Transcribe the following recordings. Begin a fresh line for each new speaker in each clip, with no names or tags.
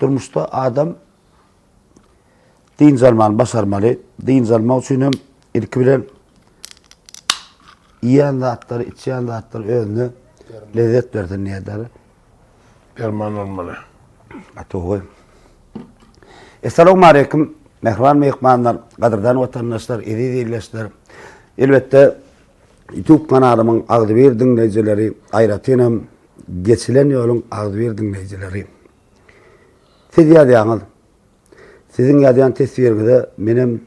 durmuşda adam din zalman basarmalı. Din zalma üçün ilk bilen yiyen zatları, içen zatları önüne lezzet verdi niyedarı.
Derman olmalı.
Atoğu. Esselamu aleyküm. Mehran mehmanlar, qadırdan vatandaşlar, iri-irleşler. Elbette YouTube kanalımın Ağdıbir dinleyicileri, ayratınım, geçilen yolun Ağdıbir dinleyicileri. Siz yadıyağınız, sizin yadayan tesvirgide benim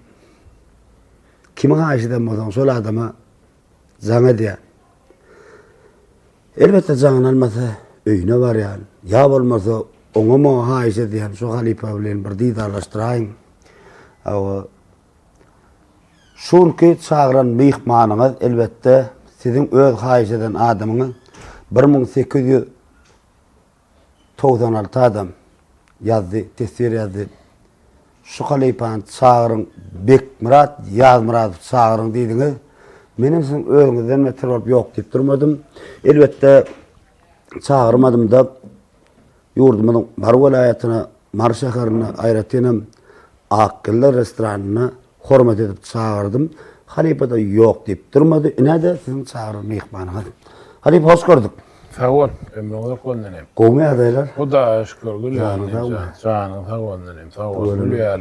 kimin haşiden bozan sol adama zan diye. Elbette zan almasa öyüne var yani. Ya olmasa onu mu haşi diyen şu halife bilen bir didarlaştırayım. Şunki çağıran mihmanınız elbette sizin öz haşiden adamını 1896 adam yazdı, tesir yazdı. Şu halifan çağırın Bekmurat, Yazmurat çağırın dediniz. Benim sizin özünüzden metrop yok deyip durmadım. Elbette çağırmadım da yurdumun Mar vilayetine, Mar şehrine, ayratınım, Akkıllı restoranına hürmet edip çağırdım. Halife de yok deyip durmadı. Ne de sizin çağırın mihmanınız. Halife hoş gördük.
Sağ ol, ömrünüzü kullanayım.
Kovmaya adaylar.
O da şükür gülüyor.
Canı sağ ol.
Canı sağ olun. Sağ ol, gülüyor.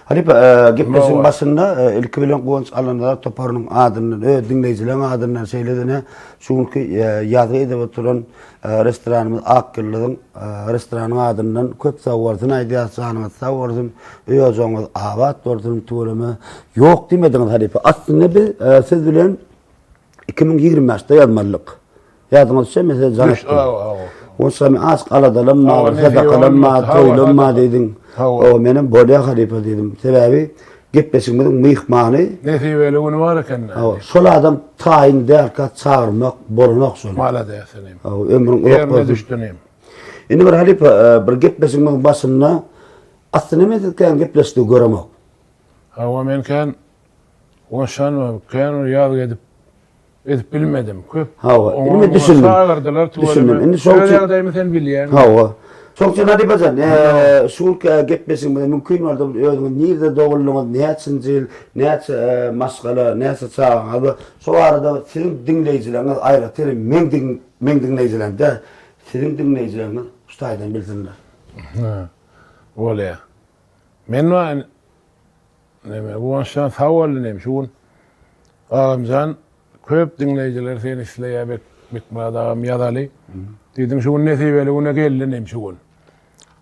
Halife, gitmesin basında ilk bilen kuvvanç alanlar toparının adını, dinleyicilerin adını söylediğine çünkü yazı edip oturan restoranımız Akkıllı'nın restoranın adından köp savursın, aydiyatçanımız savursun, öyoğuzumuz avat doğrusun tuğrımı yok demediniz Halife. Aslında biz siz bilen 2025'te yazmalık. Yardımcı şey mesela zanettim. Onsa az kaladalım, sadakalanma, toylanma dedin. O benim böyle halife dedim. Sebebi gitmesin mihmanı.
Nesibeli onu var ki.
Sol adam tayin derken çağırmak, borunak sonra.
Mala da yasanayım.
Ömrün
yerine düştüneyim.
Şimdi bir halife bir gitmesin basında aslında mesela gitmesi göremek.
Ama ben kan onşan kan yaz edip bilmedim.
Onu düşündüm.
Düşündüm. Şöyle dayımı sen biliyen.
Çok hadi bacan. Şu gitmesin mümkün vardı. Nerede doğulunuz, ne için ne maskala, ne çağın. Şu arada sizin dinleyicileriniz ayrı. Men dinleyicileriniz de sizin dinleyicileriniz ustaydan bilsinler.
Öyle. Men var bu anşan sağolun neymiş. Ağamcan köp dinleyiciler seni işleye bekmedağım yadalı. Dedim şun nesibeli ona geldim şun.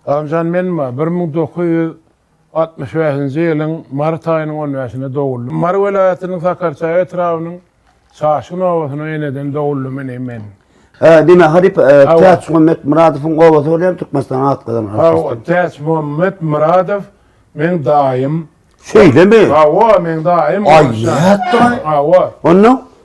Amcan men ma 1965 yılın Mart ayının 15'inde doğuldum. Mar vilayetinin Sakarça etrafının Şaşkın Ovası'na yeniden doğuldum men.
Dime Harip Teaç Muhammed Muradov'un ovası olayım Türkmenistan atkadan.
Teaç Muhammed Muradov men daim.
Şeyle mi?
Men daim.
Ayyatta.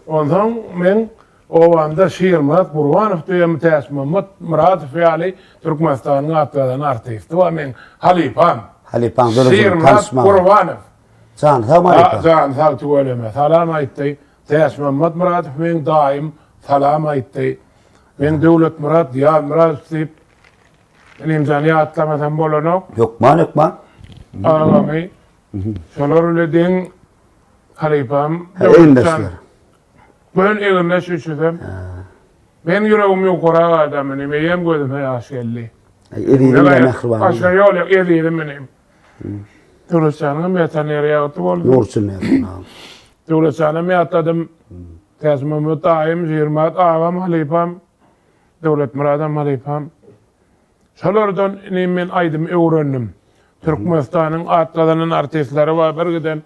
Ondan men ovanda Şiirmat Kurbanov diyem Teaç Muhammed Muradov yani Türkmenistan'ın atkadan artisti var men halifam.
Halifam.
Şiirmat Kurbanov.
Can sağ halifam.
Can sağ tuvaleme. Salam aytti. Teaç Muhammed Muradov men daim. Salam aytti. Men Devlet Murat, Diyar Murat deyip imzanı atlamadan bolonok.
Yok man.
Ağamı. Şolar öyle den halifam. Ben evimde şüşüdüm. Ben yüreğim yukarı adamım. Meyem gözüm aşkelli.
Eridim de mehriban.
Aşağı yol eridim benim. Devletçanım yataneriye oturuldum.
Nursun ya.
Devletçanım yatadım. Tezmimi daim zirmat ağam halifam. Devlet Murad'ım halifam. Şolardan men aydım öğrendim. Türkmenistan'ın atlarının artistleri var bir giden.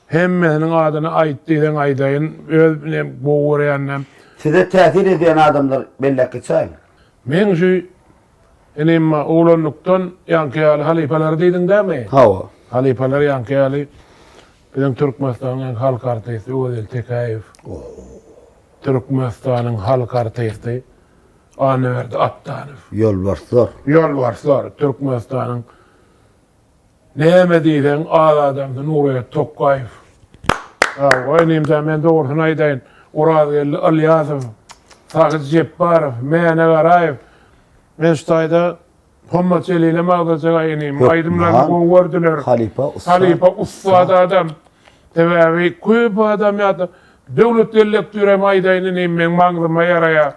Hemmesinin adını ayttıyden aydayın. Özüm boğurayanım.
Size tesir eden adamlar belli çay.
Men şu oğlanlıktan yankıyalı halifeler deydin değil mi? Halifeler yankıyalı. Bizim Türkmenistan'ın halk artisti Özel Tekayev. Türkmenistan'ın halk artisti Anverdi Attanov. Yolvarslar. Türkmenistan'ın neyme deyden ağladamdı Nuriyet Tokkayev. Oynayımda men doğrusun aydayın. Uradiyeli Alyazov, Sakit Cebbarov, Mehne Garayev. Men şutayda Homma çeliyle mağdacağa ineyim.
Yok,
Aydımlarını
man.
kovurdular.
Halife
Ustad adam. Tebevi köp adam yadı. Devlet elektüre maydayın ineyim ben mağdıma yaraya.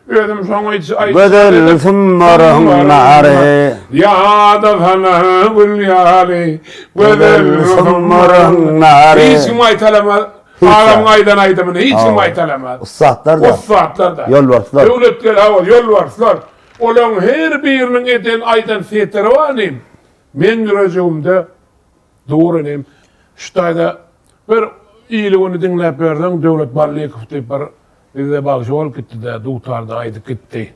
Ödüm sonra hiç
Bedel sımmarın nari.
Ya da sana gül yali.
Bedel sımmarın nari.
Hiç kim aytalamaz. Ağam aydan aydımını hiç kim aytalamaz.
Ustadlar da.
Ustadlar da.
Yolbarsızlar.
Devletler hava yolbarsızlar. Olan her birinin eden aydan setleri var neyim? Men yüreğimde doğru neyim? Şutayda bir iyiliğini dinlep verdim. Devlet barlığı kıftı bir bize bağışı ol gitti de dutarda aydı gitti.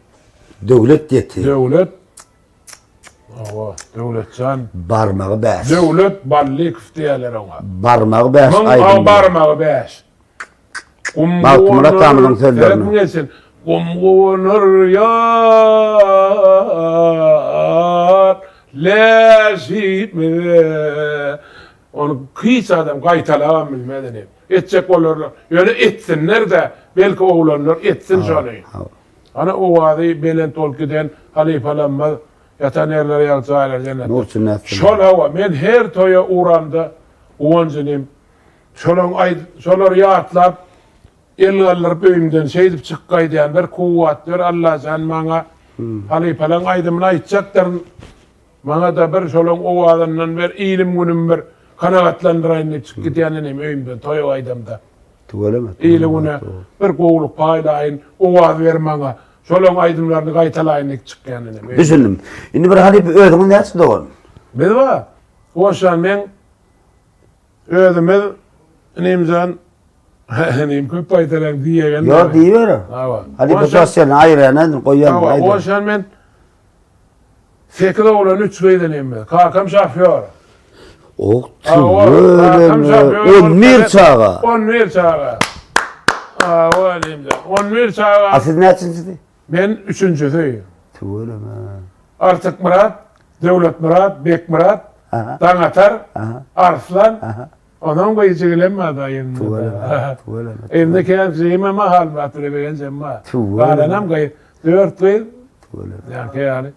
Devlet yeti.
Devlet devletcan
Barmağı beş.
devlet barlığı kıftı yerler ona.
Barmağı beş.
Mon
Aydın.
barmağı beş.
Murat Tamam'ın sözlerini.
Gelsin. Kumgunur yar leşit mi? Onu kıyıs adam kaytalamam bilmeden. Edecek olurlar. Yani etsinler de belki oğlanlar etsin şunu. Ana o vadi belen tolkiden halifalanma yatan yerlere yalçaylar cennet.
Nurçun etsin.
Şol hava men her toya uğranda uğancınım. Şolar yaatlap elgalar böğümden şeydip çıkkaydiyan bir kuvvetler Allah sen bana halifalan aydımına aytacaklar. Bana da bir şolun o adamdan bir ilim günüm bir kanagatlandırayın çık gidiyanenim öğümden toya aydımda.
Tuvalı mı?
İyiligine bir kovuluk paylayın o adı ver bana. Şolun aydımlarını kaytalayın çıkkayanenim.
Düşündüm. Şimdi bir halife ödümün neresi doğru?
Bedi var. O şan ben ödümü nimzan neyim köp paytalayım diye geldim.
Yok diyiver. Halife sosyalini ayırayan koyan.
O şan ben Sekide olan 3 kıydanayım ben. Kakam şafıyor.
Oh tuvalı mı? Onmir çağa.
Onmir çağa. O nimzan. Onmir çağa.
Siz ne açıncıydı?
Ben 3'üncüsüyüm.
Tuvalı mı?
Artık Murat, Devlet Murat, Bek Murat,
Aha.
Danatar,
Aha.
Arslan,
Aha.
onun koyucu gelemedi ayın.
Tuvalı mı? Tuvalı mı?
Evde kendisiyime mahal batırı veren cemma.
Tuvalı.
Bağlanam kayı. 4 yıl.
Tuvalı.
Yani yani.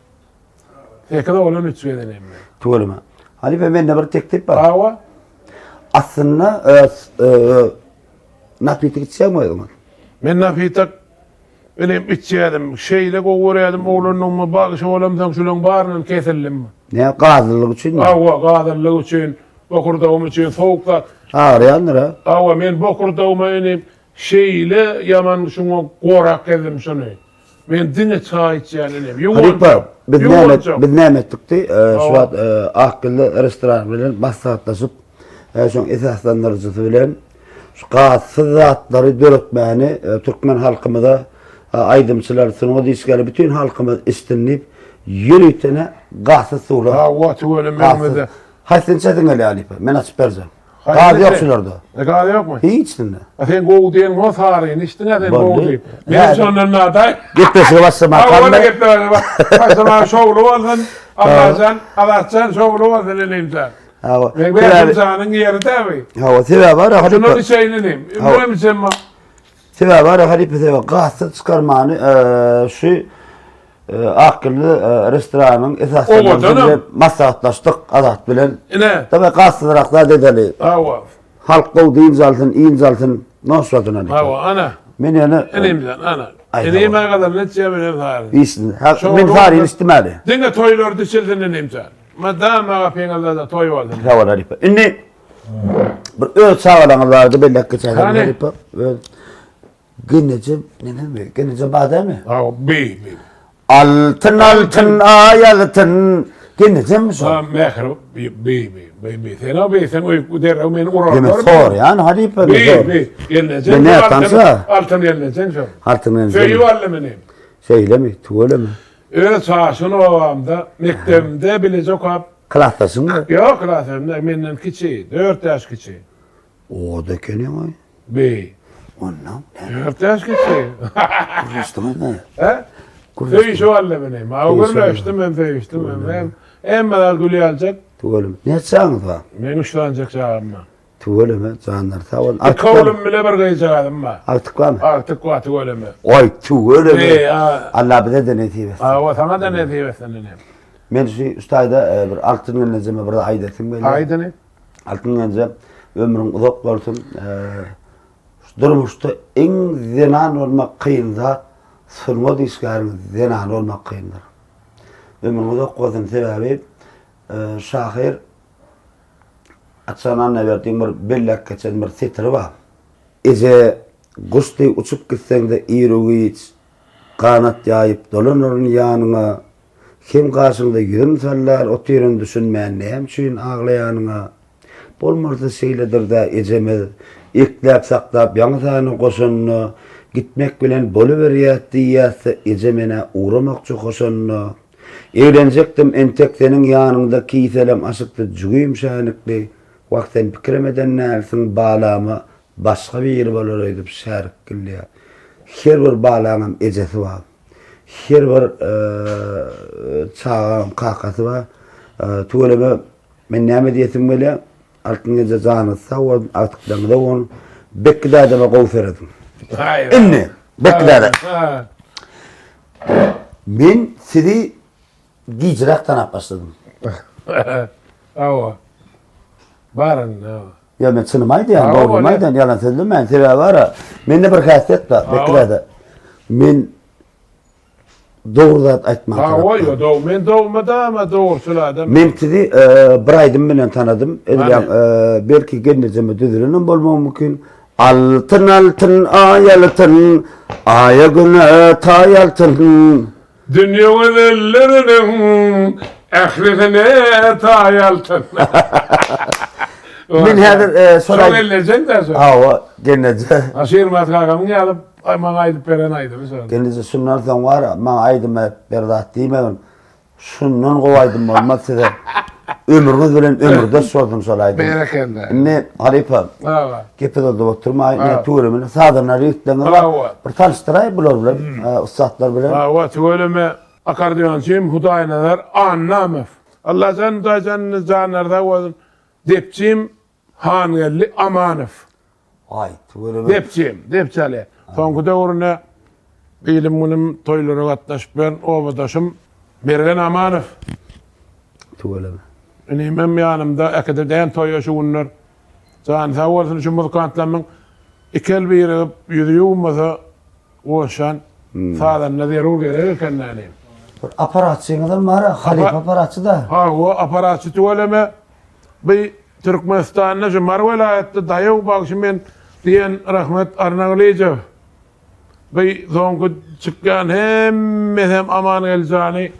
Sekide olan 3 kıydanayım ben.
Tuvalı mı? Halife bende bir teklif var.
Hava.
Aslında nafitik içeceğim o zaman.
Ben nafitak benim içeydim. Şeyle kovuraydım oğlunun mu bağışı oğlumdan şunun bağrının kesildim mi?
Ne gazlılık için mi?
Hava kadırlık için, bokurdağım için, soğukta.
Ağrıyandır ha.
Hava ben bokurdağıma inip şeyle yaman şunu korak edim şunu. Ben dine çay içeceğim.
Halife biz ne ettikti? Şu
Hava.
an akıllı restoran bilen maslahatlaşıp şu esaslandırıcısı bilen şu gazsız zatları dörtmeni Türkmen halkımıza aydımçılar sınıfı dişleri bütün halkımız istinleyip yürütene gazsız suğla.
Hava tuvalı memede.
Hasin çetin öyle Halife. Ben açıp vereceğim.
Hayır,
Gaz yok
neyse.
şularda.
Gaz yok mu?
Hiç içtinde.
Sen gol diyen o tarihin işte ne sen
Vallahi.
gol diyeyim.
Yani.
Benim sonlarına aday.
Gitmesi başlama.
Hava
Kanlı.
ne gitti öyle bak. Başlama şovlu olsun. Allah'tan şovlu olsun eleyim sen.
Hava.
Ben benim sahanın yeri tabi.
Hava. Teve var ya
Şunun
Halife.
içeyneyim.
Hava.
Böyle mi sen ma?
Teve var ya Halife teve. Gazsız çıkarmanı şu akıllı restoranın esaslarından
canım.
bilen maslahatlaştık. Adat bilen.
Ne?
Tabii gazsız raklar dedeli.
Hava.
Halk kovdu imzaltın, imzaltın. Nasıl adın Halife?
Hava ana.
Men yani.
Eneyim sen ana.
Ay,
Eneyim
hava.
ne kadar ne çiğ benim tarihin.
İyisin.
Şovlu
Men tarihin
olsun.
istimali.
Dinle toylar düşüldün eneyim sen. Madem ağa pengalda toy vardı.
Hava Halife. Şimdi bir öyle sağlanan vardı belli hakkı çaydan
Hani?
Halife. Gınnecim, ne mi? Gınnecim badem mi?
Hava bey.
Altın altın ay altın. Gınnecim mi
Ha
son?
mehru bey. Sen o bey sen uyku der o men uğrar.
Demek sor yani Halife mi sor?
Bey. Geleceksin.
Ben ne yaptansa?
Altın geleceksin şu.
Altın
Föyü
enzim.
varlı benim.
Şeyle mi? Tuvalı mı?
Öyle sağışın ovamda, mektebimde bilecek hap.
Klastasın mı?
Yok klasımda, benden küçüğü, 4 yaş küçüğü.
O da kene mi?
Bey,
Ondan.
4 yaş küçüğü.
Kuruştum ne?
He? Föyü şu varlı benim. Ağırlaştım ben föyüştüm ben. En kadar gülü alacak,
Tuvalı mı? Ne çağınız var?
ben uçlanacak çağımma.
Tuvalı mı? Canlar sağ olun.
Kavulum bile bir kıyacak adım var.
Artık var mı?
Artık kuatı öyle mi?
Oy tuvalı mı?
Bey,
Allah bize de netibe.
o sana da ne diyorsun benim.
Men şu ustayda bir altın gönlezeme bir aydetim böyle.
Aydın.
Altın gönlezem ömrün uzak bolsun. Durmuşda en zenan olmak kıyın zat, sırma diskarın zenan olmak kıyındır. Ömrün uzak bolsun sebebi şahir atsanan ne verdiğim bir bellek geçen bir titri var. Eze gusti uçup gitsen de irugiç kanat yayıp dolanırın yanına. Kim karşında yüzüm sallar, otuyrun düşünmeyen neyem çüyün ağlayanına. Bolmardı seyledir da ecemez, iklap saklap yanıtağını koşununu, gitmek bilen boluveriyat diyatsa ecemene uğramakçı koşununu. Eğlenecektim entek senin yanında kiyselem aşıktı cügüyüm şanıklı. Vakten pikremeden nersin bağlama, başka bir yer bolur edip şarkıllıya. Her bir bağlamam ecesi var. Her bir çağım kakası var. Tuğleme men näme diýesim bile altynca zanysa o atyklarynda on bekdadama gowferdim.
Hayır.
Inni bekdada.
Ha.
Men sizi gijraktan başladım.
Awa. Barın. Awa.
Ya men çynymaydy ýa-ni
Awa,
dogrymaydy ýa-ni ýalan sözdüm men sebäbi bara. Mende bir häsiýet bar bekdada. Men doğru zat aýtmak.
Awa yo do men doğmada ama doğru söýlädim.
Men sizi bir aýdym bilen tanadım. Edilýän belki genizeme düzülenim bolmagy mümkin. Altın altın ay altın, aya güne tay altın.
Dünya gözlerinin ahiretine tayaltın.
Men häzir
Son ellecek de sonra.
Hawa genize.
Aşir matkagamı gelip bana aydıp beren aydı mesela.
Genize şunlardan var, maňa aýdym berdat diýmegin. Şundan gowaýdym bolmaz size. Ömrüňiz bilen ömürde sordum şolaýdy.
Berekende.
Ne Halipa.
Awa.
Gepede oturma, ne tuğrumunu sağdan rütlerini
Bravo.
bir tanıştıray bular bilen, ustadlar bilen.
Awa tügeleme akardiyancıyım hudaynalar annamef. Allah sen da sen zanlarda o depçim hangelli amanef.
Ay, tuğrumunu.
Depçali. Sonku döwrüne bilim bunun toylara gatnaşyp ben obadaşym bergen amanef.
Tuğrumunu.
Benim yanımda akademiden toy şunlar. Zan sawalsın şu muzkantlamın ikel bir yürüyümüzü oşan sağdan nazarı gerek kanani.
Aparatçıdan var, Halipa aparatçı da.
Ha o aparatçı tuvaleme bir Türkmenistan'da şu Mar vilayetinde dayı bakışım ben diyen rahmet Arnavliyev. Bir zonku çıkan hem aman elzani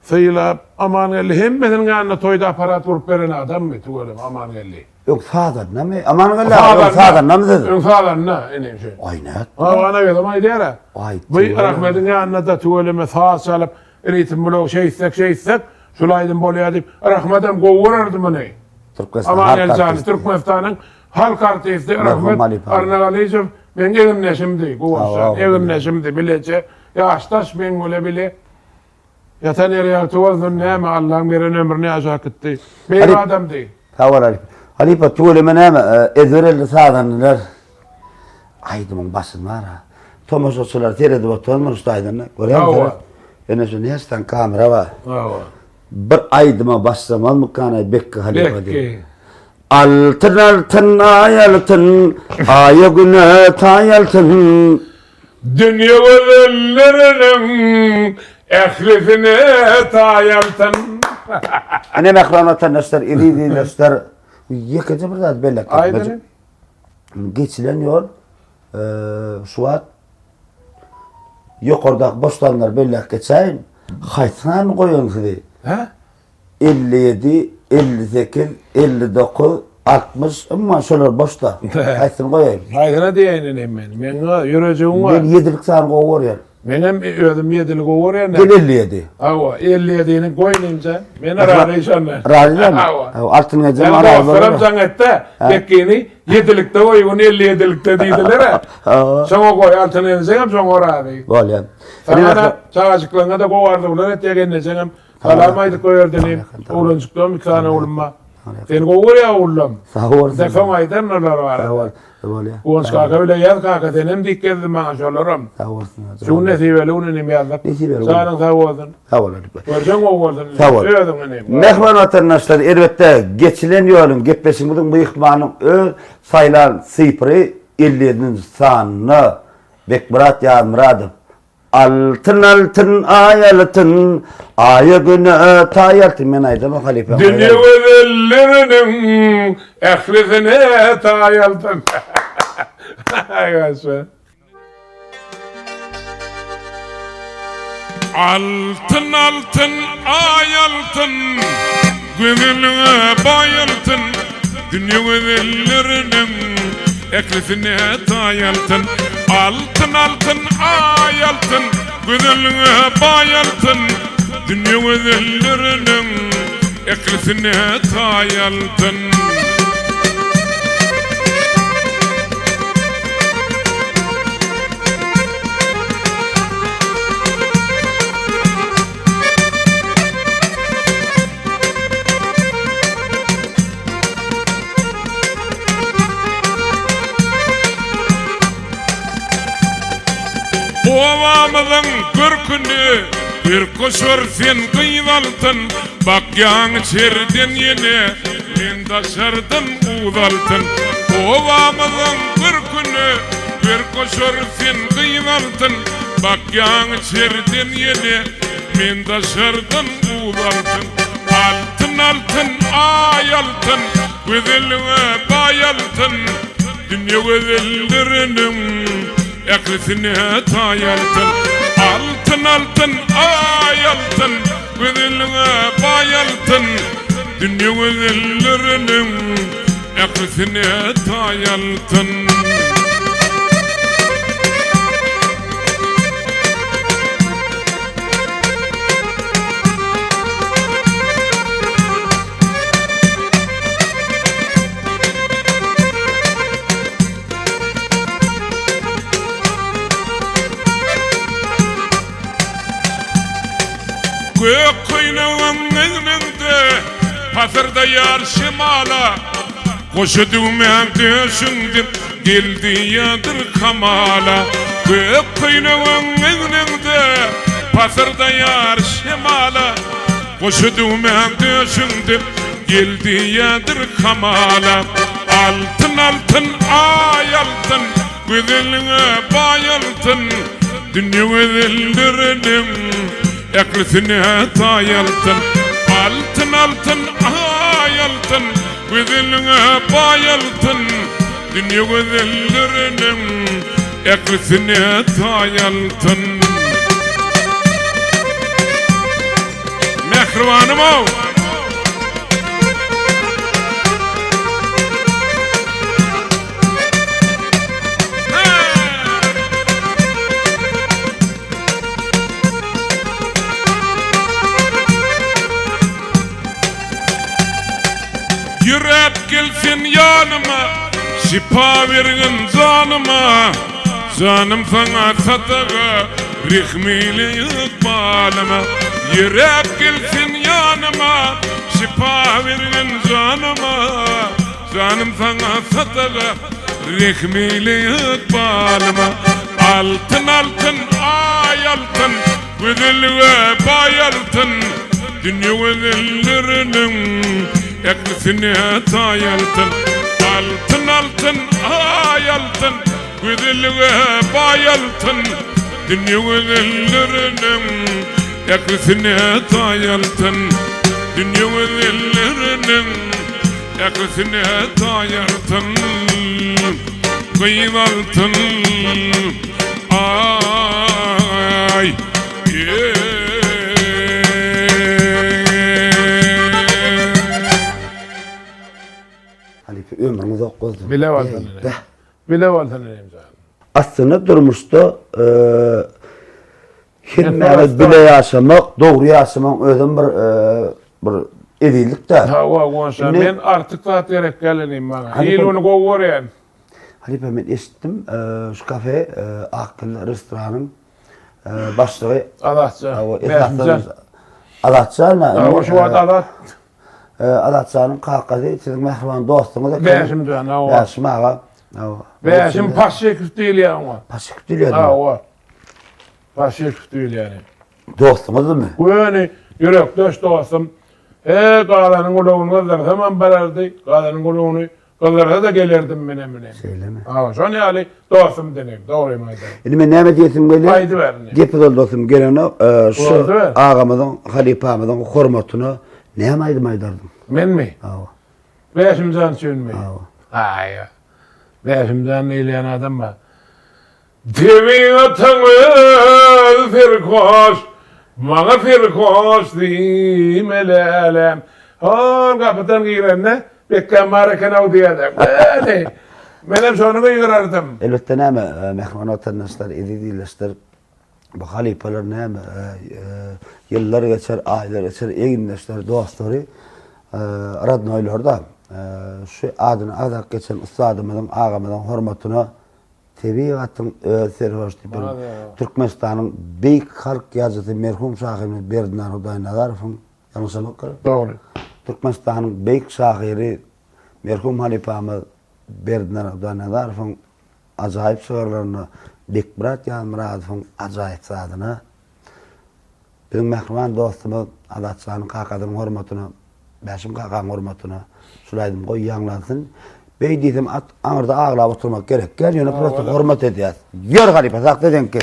Sayıla aman gelli hem benim yanına toyda aparat vurup veren adam mı tuvalem aman gelli.
Yok sağdan ne mi? Aman galla, sağdan ne mi dedi?
Sağdan ne inem şey.
Ay ne?
Ha bana göre ama idare.
Ay.
Bir rahmetin yanına da tuvaleme sağ salıp ritim blok şey istek şulaydım bolya deyip rahmetim kovurardı beni. Aman elzani Türkmenistan'ın halk artisti rahmet Arnavaliyev ben evim neşimdi kovursan evim neşimdi bilece yaştaş ben öyle bile. Yatan yere tuvazdun neyme Allah'ın veren ömrünü yaşak etti. Benim adam değil.
Havar Halipa. Halipa tuğleme neyme? Ezvereli sağdanlar. Aydımın basın var ha. Thomas Osular teredi bak Thomas ustaydın. Görüyor musun? Yine şu nestan kamera var. Bir aydıma bassam mı kanay Bekki Halipa diye. Altın altın ay altın, aya güne tay altın.
Dünya gözlerinin ehlisine tayaltın.
Anne mekranatan nesler, iridi nesler. Yekece bir zat bellek.
Aydın.
Geçilen yol, Suat, yukarıda bostanlar bellek geçeyin, haytından koyun sizi. 57, 58, 59, 60, ama şöyle boşta. Haytından koyun.
Aydın'a diyenim ben. Ben yürüyeceğim var.
Ben 7'lik sağın kovuyor.
Benim ödüm 7'lik olur ya.
Gel 57.
Ava 57'nin koyunca ben arayışanlar.
Razılar mı? Altın gece
Ben
arayışanlar.
dostlarım zannetti. Bekkini 7'likte koyun 57'likte deydiler. Sana koy altın ensem sana orayı.
Böyle.
Sana da çağacıklarına da kovardı. Ulan et ya kendine. Kalamaydı koyardın. Oğlancıklarım bir tane oğlumma. Sen gogur ya ullum.
Sağ olasın.
Defon aydan olar var.
Sağ ol. Sağ ol ya.
Uons kaka öyle yaz kaka denem dikkezdim bana şolaram.
Sağ olasın.
Şu nesibeli onu nem yazdık.
Nesibeli.
Sağın sağ olsun.
Sağ ol.
Görsen o olsun.
Sağ ol. Mehman vatandaşlar, elbette geçilen yolun gepleşimizin bu ihtimalın sayılan sıfırı 57. sanını Bekmurat Yağmuradı. Altın altın ay altın, ayı günü tay altın. Men aydım o halife.
Dünya gözlerinin ehlisine tay altın. Aygasın. Altın altın ay altın, gönlüne bay altın. Dünya gözlerinin ehlisine tay altın. Altın altın ay altın, gönlüne bay altın. Dünya gözlerinin ehlisine tay altın. Ovamızın görkünü bir koşur sen kıyvaltın. Bak yan çerden yine men taşardın uğdaltın. Ovamızın görkünü bir koşur sen kıyvaltın. Bak yan çerden yine men taşardın uğdaltın. Altın altın ay altın, güzelliğe bay altın. Dünya güzellerinin ehlisine tay altın. Altın altın ay altın, güzelliğe bay altın. Dünya güzellerinin ehlisine tay altın. Gök kıynağın önünde pazarda yar şimala. Koşu düğmen düşündüm geldi yadır kamala. Gök kıynağın önünde pazarda yar şimala. Koşu düğmen düşündüm geldi yadır kamala. Altın altın ay altın, güzelliğe bay altın. Dünya güzellerinin ehlisine tay altın. Altın altın ay altın, güzelliğe bay altın. Dünya güzellerinin ehlisine tay altın. Mehribanım o. Yürep gelsin yanıma, şifa verin canıma. Canım sana sadaka, rihmili ikbalıma. Yürep gelsin yanıma, şifa verin canıma. Canım sana sadaka, rihmili ikbalıma. Altın altın ay altın, güzelliğe bay altın. Dünya güzellerinin ehlisine tay altın. Altın altın ay altın, güzelliğe bay altın. Dünya güzellerinin ehlisine tay altın. Dünya güzellerinin ehlisine tay altın. Kıyım altın ay
Halife ömrümüz okuzdu.
Bile valtanın. Bile valtanın imzanı.
Aslında durmuşta himmet bile yaşamak, doğru yaşamak özüm bir edilik de.
Ha o konuşan men artık da gerek geleneyim bana. İyi onu gogoren.
Halife ben işittim şu kafe Akıl restoranın başlığı
Adatça.
Adatça.
O şu adat.
Adatçanın kakası, sizin mehriban dostunuz da.
Beşim can, o.
Beşim ağa.
Beşim Paşekif değil yani o.
Paşık diliyordu.
Ha o. Paşekif değil yani.
Dostumuz değil mi?
Bu yani yürektaş dostum. Qalanın uluğunu da hemen barardı. Qalanın uluğunu kızlara da gelirdim mene.
Söyleme.
Ha, şu ne ali dostum denek. Doğru mu ayda?
Elime ne diyesim böyle?
Haydi verin.
Gepidol dostum gelene şu
Oldu ver.
ağamızın, halifamızın hürmetine ne yapaydım aydardım?
Men mi?
Awa.
Beşimden sönmeyi.
Awa.
Ay ya. Beşimden eyleyen adam mı? Devin atanı firkoş, bana firkoş dimelelem. Hor kapıdan girenle, bekken marken av diyedim. Böyle. Benim sonunu yürürdüm.
Elbette ne mehman vatandaşlar, edildiler. Bu halifeler ne yıllar geçer, aylar geçer, eginleşler, dostları aradnoylarda şu adını adak geçen ustadımızın, ağamızın hürmetine tebiatın serhoş tipin Türkmenistan'ın büyük halk yazıcısı merhum şahimiz Berdinan Hudayi Nazarov'un yanlışa bakıyorum.
Doğru.
Türkmenistan'ın büyük şahiri merhum halifamız Berdinan Hudayi Nazarov'un acayip şiirlerini Bekmurat Yalmuradov'un acayip zadını bizim mehriban dostumuz Adatçanın kakadının hürmetine Beşim kakanın hürmetine sulaydım koy yanlansın. Bey dedim anırda ağla oturmak gerek. Gel yine prosto hürmet ediyaz. Yor halife saklı denk ki.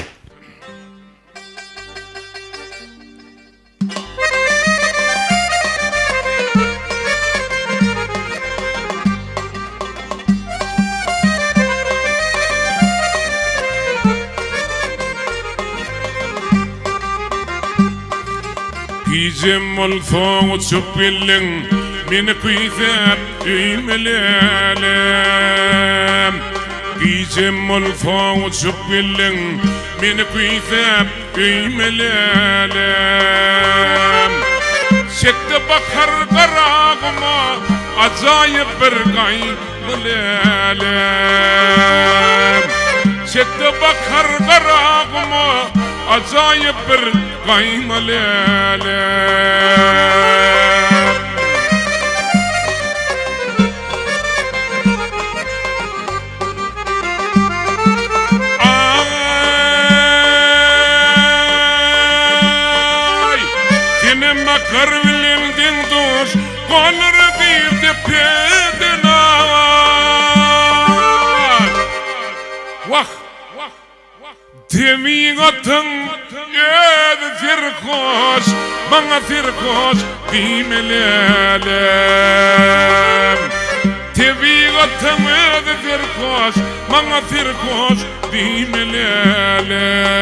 Gizem olsa çöpülün Meni kuyfet üymelelem Gizem olsa çöpülün Meni kuyfet üymelelem Şekte bakar karağıma Acayip bir gaymılelem Şekte bakar karağıma Acayip bir gaymılelem Karvilindin duş, kolları girdi pedenar. Vah, demin atın öde firkoş, bana firkoş dimelelem. Demin atın öde firkoş, bana firkoş dimelelem.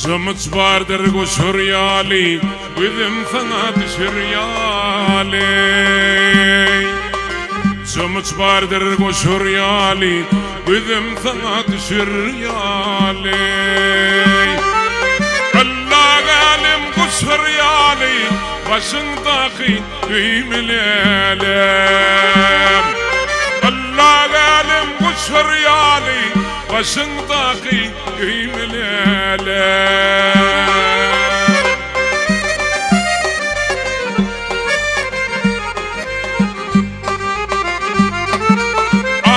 Çamıç vardır koşur yali, bizim sana düşür yali. Çamıç vardır koşur yali, bizim sana düşür yali. Allah alim koşur yali, başındaki düğmelelem. Allah alim koşur yali, başındaki düğmelelem. Ay,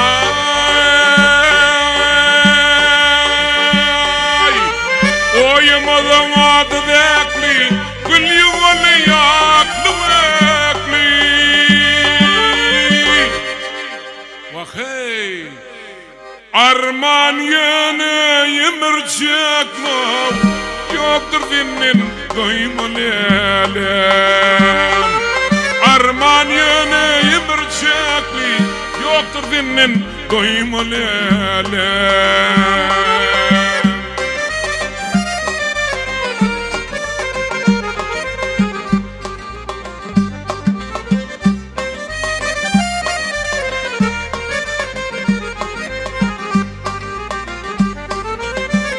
oyamadan adı dekli, gül yuvalı yaklı bekli. Vahey, arman yönü yımırcıklar yoktur dinnin doymalelem. Arman yönü yımırcıklar yoktur dinnin doymalelem.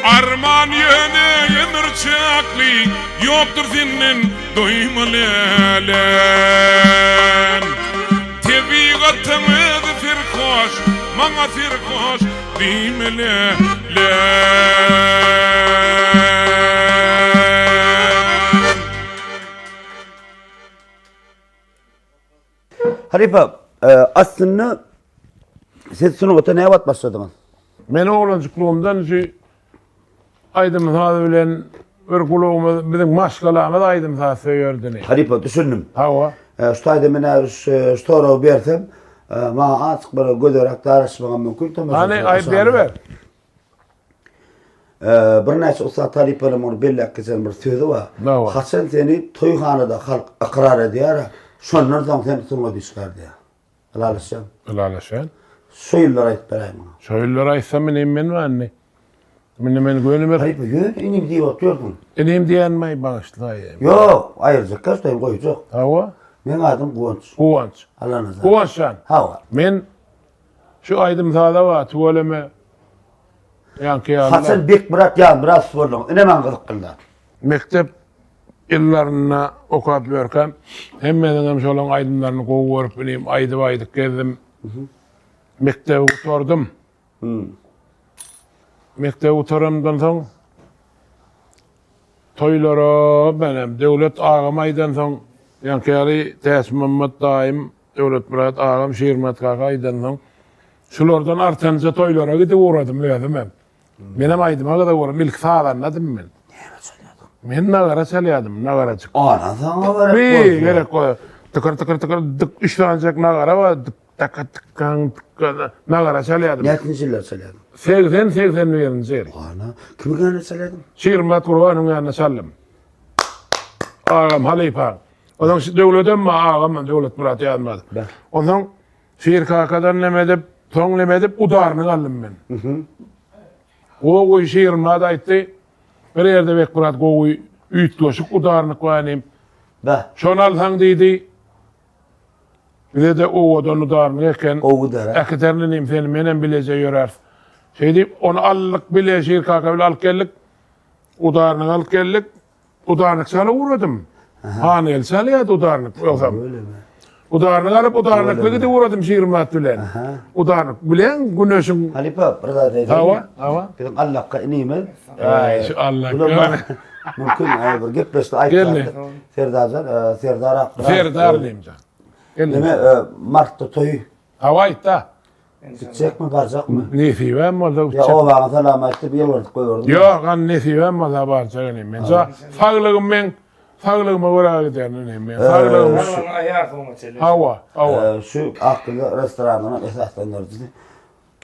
Arman yönü yımırcıklı yoktur dinnin doymalelen tebigatımız firkoş mana firkoş dimelelen
Halipa, aslında siz sınıfta neye başladınız?
Men oğlancıklığımdan şu aydım sağda bilen bir kulağımı bizim maşkalamız aydım sağda söyürdü.
Halipa, düşündüm.
Hava.
Ştayda mene storağı bersem, bana açık bir göderek darışmağım mümkün.
Hani ayıp ver.
Bir neyse usta Halipa'nın onu belli akıcan bir sözü var.
Ne var?
Hasan seni toyhanada halk akrar ediyor. Şonlardan seni sınıfa düşkar diyor. Alalısın.
Alalaşan.
Soyullar ayıp vereyim ona.
Şöyle aytsam men var anne. Men gönlüme
Halipa, yok, inim diye oturdun.
enim diyenmeyi bağışlayayım.
Yok, ayrıca kaçtayım koyacak.
Hava.
Men adım Kuvanç.
Kuvanç.
Allah'ın azabı.
Kuvançsan.
Hava.
Men şu aydım sağda var tuvaleme yankı
Hasan Bek Murat ya biraz sorduğum. İnemen kızık kıldı.
mektep yıllarına okuyup görkem hemmeden şolun aydınlarını kovup bileyim aydık gezdim. Mektebe oturdum. Mektebe oturumdan soň toylara benim devlet ağam aydan soň yankari Täs Mammat daim devlet Murat ağam Şirmat kaka aydan soň şulardan artanca toylara gidip uğradım özüm hem. Benim aydıma kadar uğradım. İlk sağlanladım men. Men nagara çalyadım, nagaracık.
Ana sana var.
Bir gerek koy. Tıkır dık işlenecek nagara var. Tıkan nagara çalyadım.
Netin şeyler söyledim.
80 verince yeri.
Ana kimi gane söyledim?
Şirmat Kurban'ın yanına çaldım. Ağam Halipa. Ondan devletten mi ağam devlet Murat yazmadı.
Ben.
Ondan şiir kakadan lemedip, son lemedip udarını aldım ben. O koy şiirimle da etti. Bir yerde bek Murat koy ütloşuk udarını koyanayım.
Be.
Şonu alsan deydi. Bir de o odan udarını eken.
Oğu der.
Ekiterlinim seni menen bilece yorar. Şey deyip onu allık bile şiir kaka bile alıp geldik. Udarını alıp geldik. Udarını sana uğradım. Han el saliyat udarını. Yoksa
Öyle mi?
udarını alıp udarını gidip uğradım şiirimat bilen. Udarını bilen güneşin.
Halipa burada dedi.
Hava.
Bizim Allah'a ineyim.
Ay şu Allah.
Mümkün bir gepleşti
Geldi.
ayıplardı. Serdar Akra.
Serdar diyeyim can.
Deme Mart'ta toy
Hava itta.
gidecek mi baracak mı?
Nesi ben mi oldu?
Ya o bana selametli bir yıl koyuyordum.
Yok an nesi ben mi oldu barcağınım ben. Sağlığım ben. Sağlığıma uğrağı giderim ben. Sağlığım. Hava.
Şu akıllı restoranına esaslandırıcı.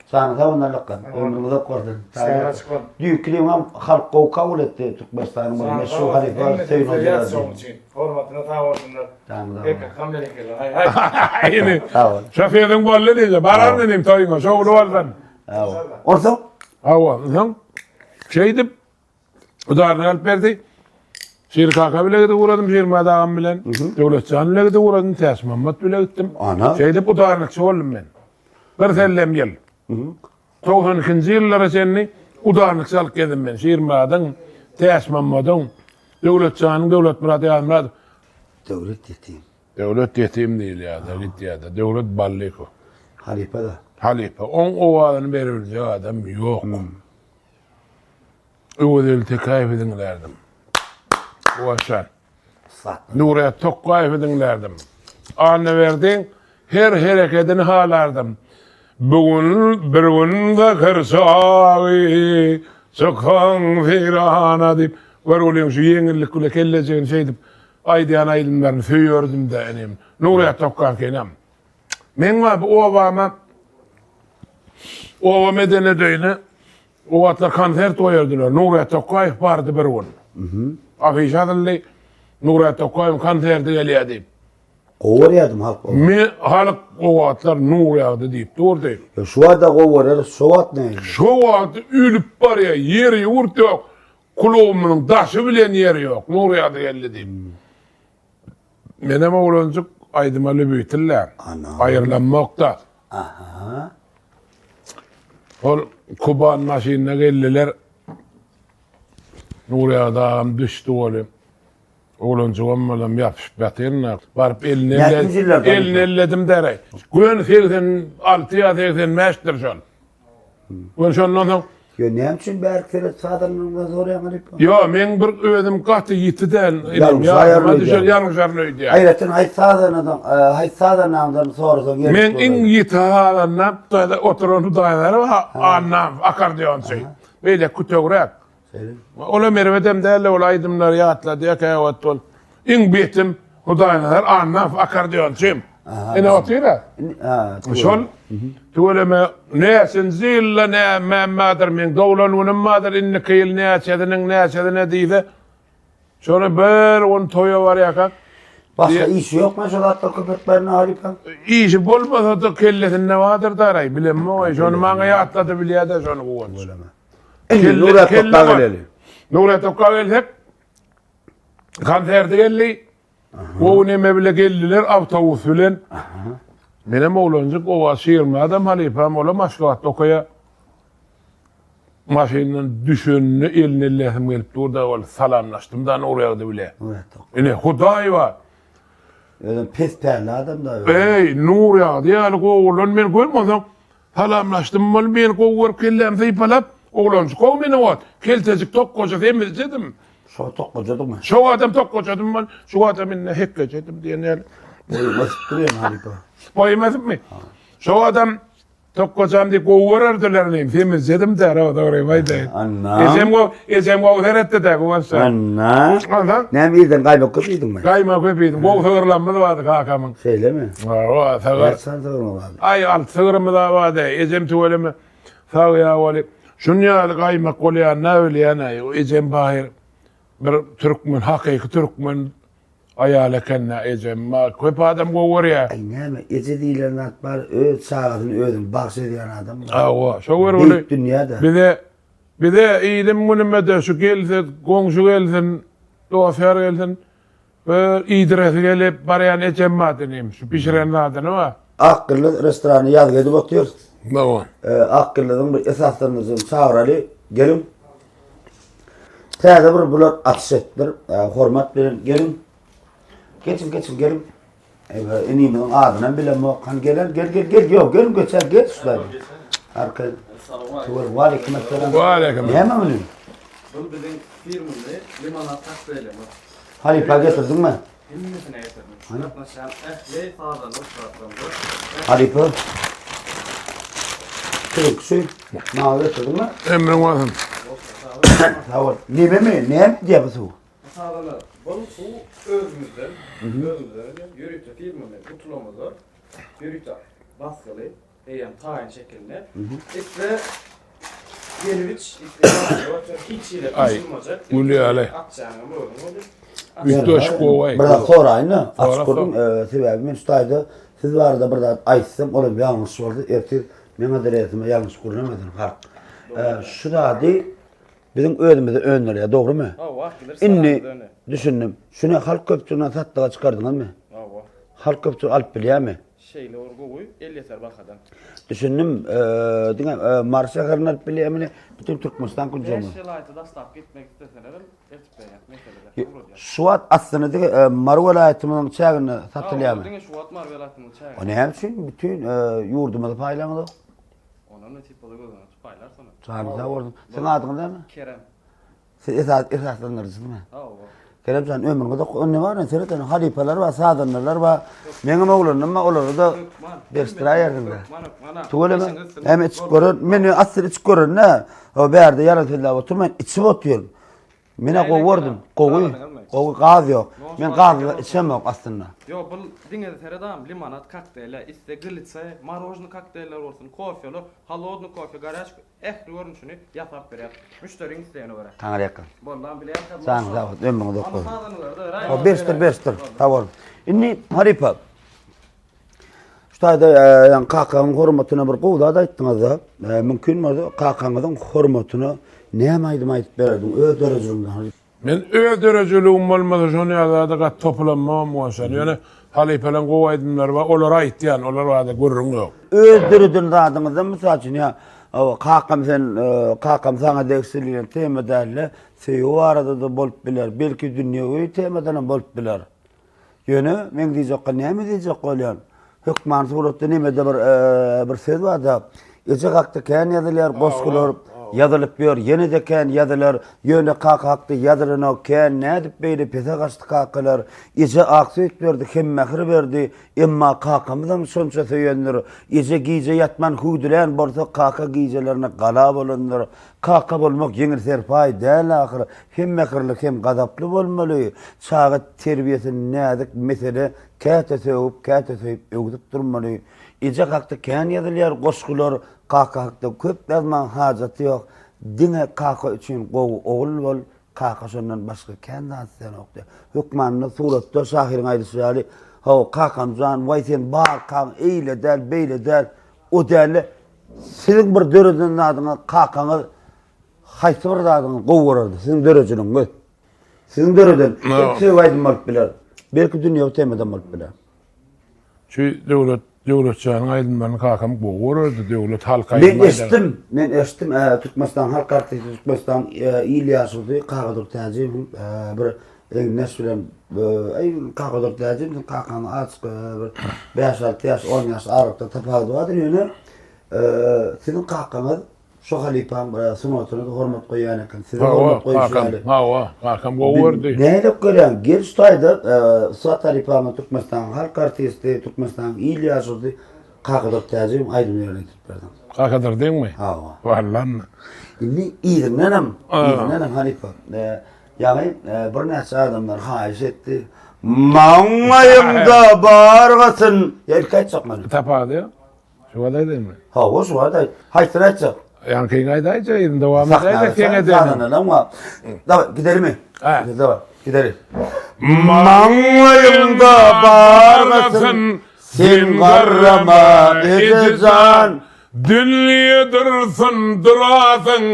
Sana da onlarla kan. Onu da koydun. Büyük klimam halk kabul etti Türkmenistan'ın meşhur halife Hüseyin Hoca.
Hormatına tavrında.
Tamam.
Kamlelik hay.
Yine.
Tamam.
Şafiyeden golle diyece. Baran dedim toyuna. Şoğlu vardan.
Orta?
Hava. Şeydi. Udarını alıp verdi. Şiir kaka bile gidip uğradım. Şiir madağım bilen. Devletcan bile gidip uğradım. Täs Mammat bile gittim.
Ana.
Şeydi udarnıkçı oldum ben. Bir sellem gel. 92. yıllara senni udarnıkçı alıp geldim ben. Şiir madağın. Täs Mammat'ın. Devletcan'ın devlet Murat yazmadı.
Devlet yeteyim.
Devlet yetim değil ya da git ya da devlet balliko.
Halife da.
Halife. On ovalını verildiği adam yok. O devlete kayıp edinlerdim. O aşan.
Sat.
Nuriye tok kayıp edinlerdim. Anne verdin, her hareketini halardım. Bugün bir gün de kırsağı, sıkan firana deyip, var olayım şu yengillik kule kelleceğin şey deyip, aydiyan aydınlarını söyüyordum da enim. Nuriye tokkan kenem. Men var bu ovama, ova medene döyüne, ovatlar konser koyardılar. Nuriye tokkan vardı bir gün. Afiş adıllı, Nuriye tokkan konserde geliyor deyip.
Kovuyordım halk.
Halk ovatlar Nuriye'de deyip durdu.
Ya şu anda kovuyor. Soğat ne?
Şu vakit ülüp var ya, yeri yurt yok. Kulağımın taşı bilen yeri yok. Nuriye'de geldi deyip. Benim oğlancık aydımalı büyütürler.
Ana.
Ayrılanmakta.
Aha.
Ol Kuban maşinine geldiler. Nuriye'de ağam düştü oğlum. Oğluncu olmalam yapışıp yatırına. Barıp
Yetmiş yıllardan
elini elledim derey. Gün 86 ya 85'tir şol. Gün şondan soň
Yo näme üçin berkere sadanlygyna soraýan Halip?
yo men bir özüm gaty ýitiden
Yanlış
ya
ayarlıydı.
düşer yanlış arnöýdi ya.
Hayratın hay sadanlardan sorasan
Men iň ýiti halanam da oturan daýlar annam akordeon şey. Beýle kütögrek. Ola mervedem derle ola aydımlar ýatla diýek ýa ol. Iň betim hudaýlar annam akordeonçym. Ene otyra. Şol tuğleme näsin zilla ne mader men dowlanunym mader inni kıyıl näçediniň näçedine diýdi. Şonu bir on toýa bar ýakak.
Başka iş yok mu şu hatta köpeklerini Halip?
İşi bolmasa da kelletin ne vardır daray bilemmi o şonu maňa ýatladı bilýär şonu gowan.
Nurat Tokka geleli.
Nurat Tokka gelsek konserde gelli. O neme bile geldiler avtobus bilen. Benim oğlancık o şiirme adam Halipam ola maşgaat okaya. Maşinin düşününü elini ellehim gelip durda ol salamlaştım da oraya da bile. Ene Huday var.
Öyle pis perli adam da.
Ey nur ya diye oğlan men görmezsem salamlaştım mal men kovur kellem zeypalap oğlancık o meni ot. Keltecik tok koca temiz dedim.
Şu tokkocadı mı?
Şu adam tok kocadım ben. Şu adamın hekke dedim diye ne?
Basit duruyor Halip'a.
Koymadım mı? Şu adam tok kocam diye kovurardılar diyeyim. Temiz dedim de arada oraya vaydı.
Anna.
Ezem kovurette de kovursa.
Anna.
Anla?
Ne birden kaymak kızıydın mı?
Kayma köpeydim. Kovurlanmadı vardı kakamın.
Şeyle mi?
O
Evet
sağır.
sen sağırma abi.
Ay alt sığırımı da vardı. Ezem tuvalimi. Sağ ya vali. Şunu ya kaymak kolayan ne öyle yana. Ezem bahir. Bir Türkmen, hakiki Türkmen ayağla kendine ezem. Köp adam kovur ya.
Ay neme ezediyle natbar öz sağını ödüm bahsediyen adam.
Awa, şu var
Büyük
öyle.
dünyada.
Bir de iyiydim bunun de şu gelsin, komşu gelsin, dostlar gelsin. Ve iyidiresi gelip barayan ecemmatınıyım. Şu pişirenin adını var.
Akkırlı restoranı yaz edip bakıyoruz.
Tamam.
Akkırlı'nın bir esaslarınızın çağırali gelin. Teyze bir bular atış ettir. Hormat verin gelin. Geçin gelin. Enimin adına bile kan gel yok gelin geçer geç şurada. Arka tuval var hikmetlerin.
Ve aleyküm.
Ne hemen mi?
Bu bizim firmada limonat taktayla mı?
Halipa getirdin mi?
Hilmisine getirdim. Yaklaşan ehli sağdan uçratlarında.
Halipa. Kırık suyu. Mavi getirdin mi?
Emrin vasın.
Sağ ol. Ne diye bu su?
Sağdan bu su özümüzden yürüyüşte firmada kutulamada yürüyüşte baskılı yani tayin şeklinde. İşte yeniç, işte hiç ile pişirmeyecek.
Ulu aley.
Akçanın böyle.
Üç kovay.
Burada sonra aynı.
Sonra
Açık kurdum. Sebebi ben ustaydı. Siz vardı burada açsam. Oğlum yanlış oldu. Ertir. Ben adresime yanlış kurulamadım. Şu da değil. Bizim ödümüzde önleriye doğru mu? İnni düşündüm. Şunu halk köpçüğüne sattığa çıkardın mı? Halk köpçüğü alıp biliyor mu?
Şeyle orgu koy, 50 yeter bakadan.
Düşündüm. Marşa karın alıp biliyor mu? Bütün Türkmenistan kuncu mu?
5 yıl ayda da stop gitmek isteseler etip meselede.
Suat aslında de Marvel ayetinin çağını satılıyor mu?
Şu at marvelatının çağı.
O ne hem için bütün yurdumuzda paylanmadı.
Onun ne tip oluyor paylar sana.
Çağımıza vurdum. Sen adın değil mi?
Kerem.
Siz esaslanırsın değil mi?
Ha
Kerem sen ömründe de ne var ne söyleten halifeler var, sadanlar var. Benim oğlum ama olur da derstra yerinde. Tuğle mi? Hem iç korun, beni asır iç korun ne? O berde yaratıldı oturmayın, içim oturuyorum. Mene kovurdum, kovu gaz yok. Ben gazla içem yok aslında.
Yo bu dinge teredam limonat kokteyler, iste glitse, marojnu kokteyler olsun, kofeli, halodnu kofe, garaj, görün şunu yapıp bırak. Müşterinin isteğine göre.
Tanrı yakın.
Bollan bile yapar.
Sen zavut ömründe doktor.
Ama sağdanılar da
O bestir. Tamam. İnni haripa. Şurada yani kakanın hürmetine bir kuvda da ettiniz da. Mümkün mü kakanın hürmetine ne maydım ayıp verdim. Öldürücülüğümden haripa.
Men öldürücülüğüm olmadı şunu ya toplanmam olsan. Yani halifelen kovaydımlar var. Olar ait yani. Olar var da görürüm yok.
Öldürücülüğün adınızda misal için ya. o kakam sana deksiliyen temadalle seyu arada da bolup biler. Belki dünýäwi temadan bolup biler. Ýöne men diýjekkä näme diýjek bolýan? Hükman suratda näme-de bir söz bar da. Ece hakda kän ýazylar, goskular ýazylyp ber, ýene de kän ýazylar, ýöne hakda ýazylyna kän nädip beýle pese gaçdy kakalar, ece aksy berdi, hem mähir berdi, emma kakamyzam şonça söýenler, ece giýje ýatman huýdülen bolsa kaka giýjelerine gala bolanlar, kaka bolmak ýeňil serpaý däl ahir, hem mähirlik hem gadaply bolmaly, çagat terbiýesi nädik mesele käte söýüp öwdüp durmaly. Ece hakda kän ýazylar, goskular kaka hakda köp yazman hajaty ýok. Dine kaka üçin gowy ogul bol, kaka şondan başga kän näsen okdy. Hükmanny suratda şahirin aýdyşy, "Haw kakamjan, way sen bar kan eýle däl, beýle däl." O däl siziň bir döreden adyňa kakaňy haýsy bir adyňy gowurardy. Siziň döreçiniň. Siziň döreden hepsi waýdym bolup biler. Belki dünýä temadan bolup biler.
Şu devletçilerin aydınlarını kakam gowurardy, devlet halka
Men eşitdim, Türkmenistan halk artisti, Türkmenistan İlyasowy Kagadyr täzim bir näs bilen Kagadyr täzim, kakany açyk bir 5-6 ýaş, 10 ýaş aralykda tapady bardyr ýöne. Siziň kakaňyz şu halipam sunatyny hormat goýan eken. Siziň hormat goýýaly.
Kakam gowurdy.
Näde görýän? Gel ştaýda Suat halipam Türkmenistan halk artisti, Türkmenistan İlyasowy Kagadyr täzim aýdym ýerletip berdim.
Kakadyr diými?
Ha.
Wallan.
Indi iýdiňem halipa. Ýani bir näçe adamlar haýyş etdi. Maňaýymda bargasyn. Ýerkaç çakmaly.
Tapady. Şu wada diými?
Ha, o şu wada. Haýsyr etjek.
Yani keň aýdaýja, indi dowam edýär keň edýär.
Dawa, gidermi?
Ha.
Dawa, giderim. Maňaýymda bargasyn, sen garrama edejan.
Dünya dursun durasın,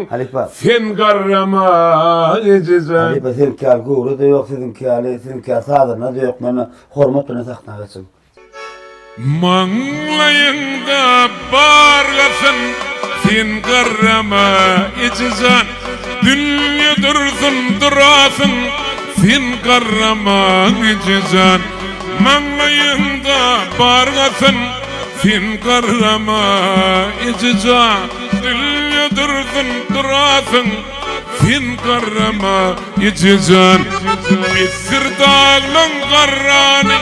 sen garrama edeceksin.
Halipa sen kâl gowru da ýok, sizin kâl sadyna da ýok, meni hormatlyna sakna geçsin.
Maňlaýynda bargasyn, sen garrama edeceksin. Dünya dursun durasın, sen garrama edeceksin. Maňlaýynda bargasyn, sen garrama edeceksin. Dünya dursun durasın, sen garrama edeceksin. Bir sirdağın garrani,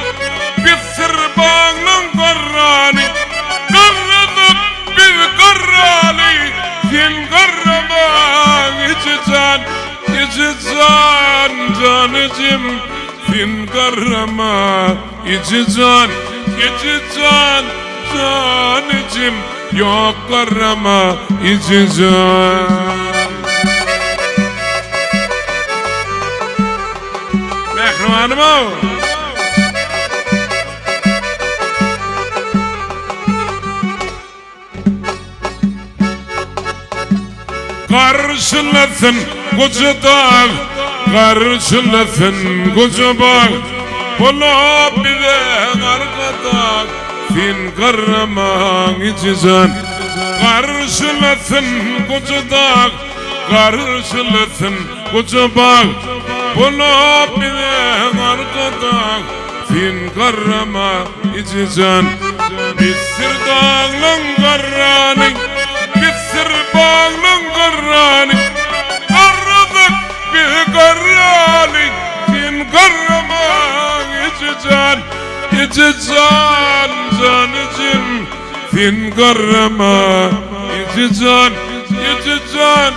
bir sirbağın garrani, garradık bir garrani, sen garrama edeceksin. Edeceksin canıcım, sen garrama edeceksin. Edeceksin canıcım, yok garrama edeceksin. Mehribanım o. Karşılasın koca dağ, karşılasın koca bağ. Bulup bize arkada, sen garrama edeceksin. Karşılasın koca dağ, karşılasın koca bağ. Bulup bize arkada, sen garrama edeceksin. Bir sirdağın garrani, bir sirbağın garrani, garradık bir garrani, sen garrama edeceksin. Edeceksin canıcım, sen garrama edeceksin. Edeceksin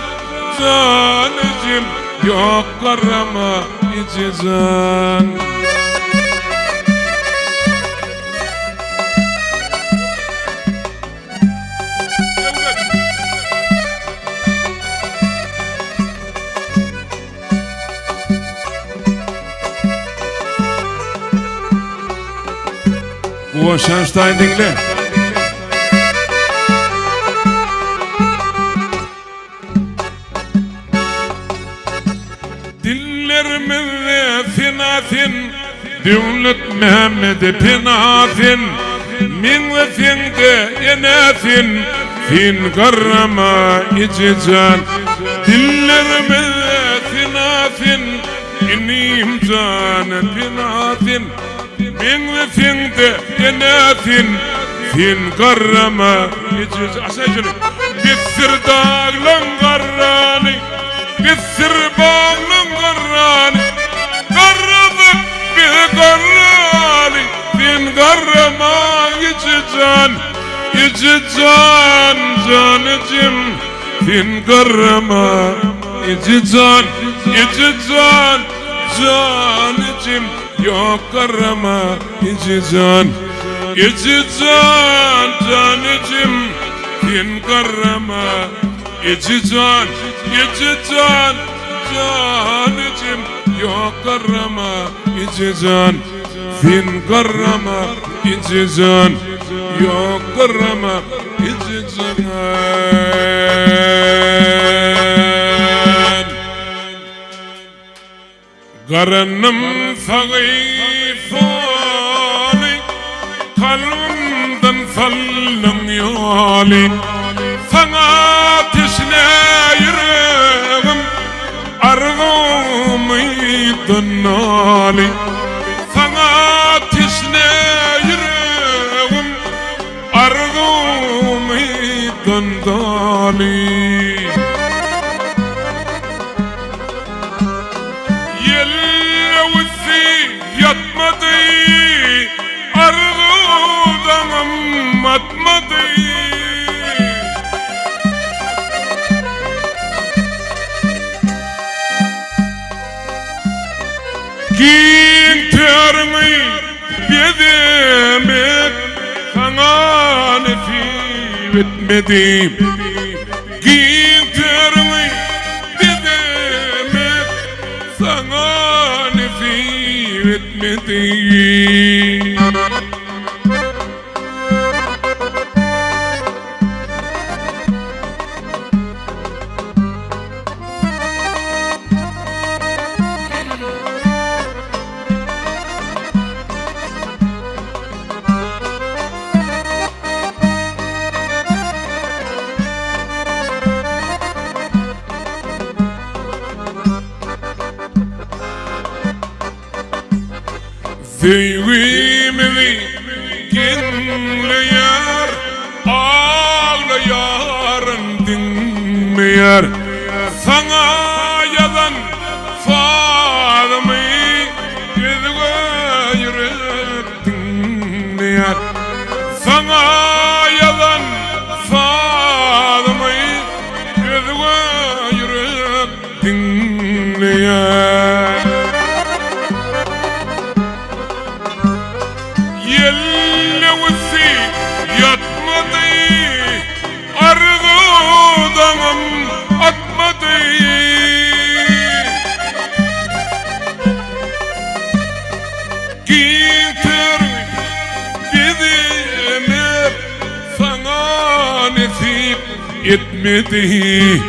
canıcım, yok garrama edeceksin. Bu Şenstein dinle. Dillerimiz finatin, devlet Mehmet pinatin. من ثنت يناث فين قرما يجزان دلر من ثناث إني مزان بناث من ثنت يناث فين قرما يجزان أسجل بالسرداق لنقراني بالسرباق لنقراني قربك بقراني فين قرما يجزان يجزان زان جم فين قرما يجزان يجزان زان جم يا قرما يجزان يجزان زان جم فين قرما يجزان يجزان زان جم يا قرما يجزان فين قرما يجزان يا قرما يجزان قرنم ثغيثاني قلم دنفلن يالي ثغاتشنا يرغم أرغمي دنالي ثغاتشنا يرغم أرغمي دندالي يلوثي يطمدي أرغم مطمدي كين ترمي بيدمك خنان في بتمدي كين ترمي بيدمك خنان في بتمدي ذي مذي كن ليار ليار دين ميار ثنا يدن فاضمي يذغى يرد ميار ثنا يدن فاضمي يذغى يرد ميار يلوثي يطمدي أرغو دمم أطمدي كيتر بذي أمر ثنانثي يتمدي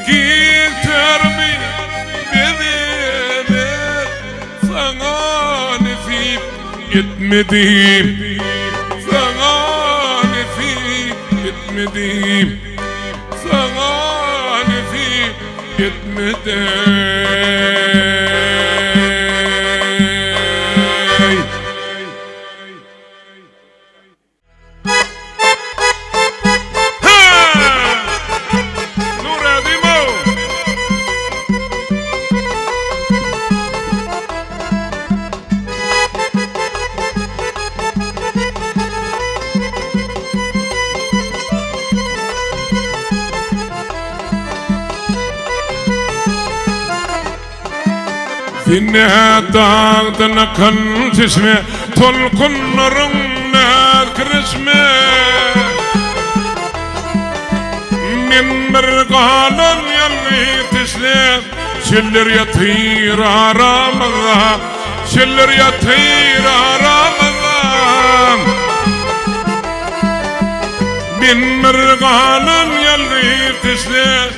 كيتر بذي أمر ثنانثي يتمدي ثغاني في يتمدي ثغاني في يتمدي إنها داغدنا كن جسمه تلقن رمنا كرسمه من مرقالا يلي تسلم شلر يطير رام الله شلر يطير رام الله من مرقالا يلي تسلم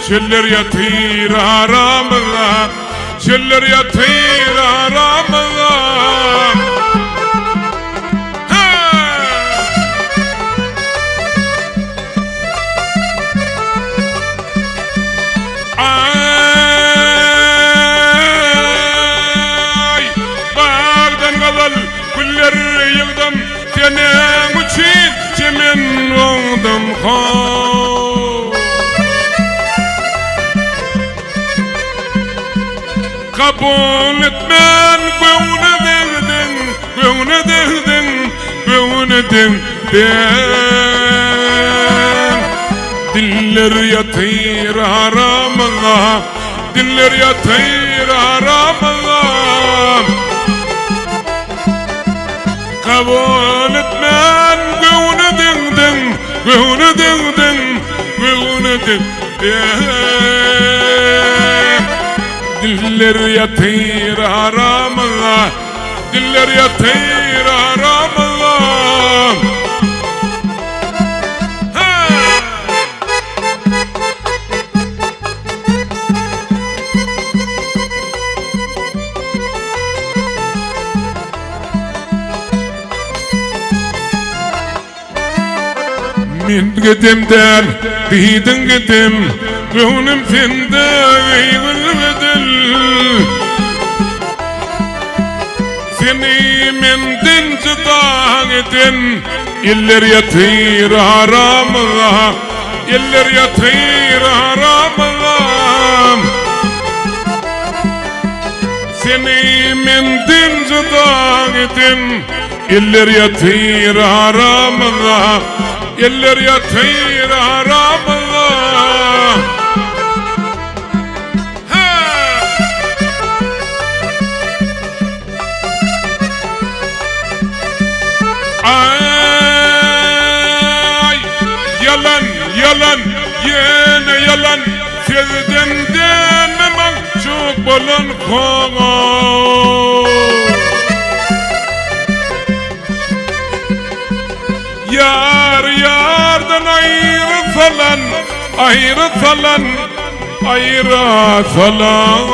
شلر يطير رام الله شلر يطير رمضان kabul etmen göğüne degdin, göğüne degdin, göğüne degdin. Diller yatır aramıza, diller yatır aramıza. Kabul etmen göğüne degdin, göğüne degdin, göğüne degdin. Diller yatır aramıza, diller yatır aramıza. Min gidimden bidin gidim, gönlüm sende gülmedil. Seni menden çıdan edin, iller yatır aramıza, iller yatır aramıza. Seni menden çıdan edin, iller yatır aramıza, iller yatır aramıza. Ay yalan yalan yine yalan sevden dememek çok bolan konu. Yar yardan ayrı falan, ayrı falan, ayrı falan.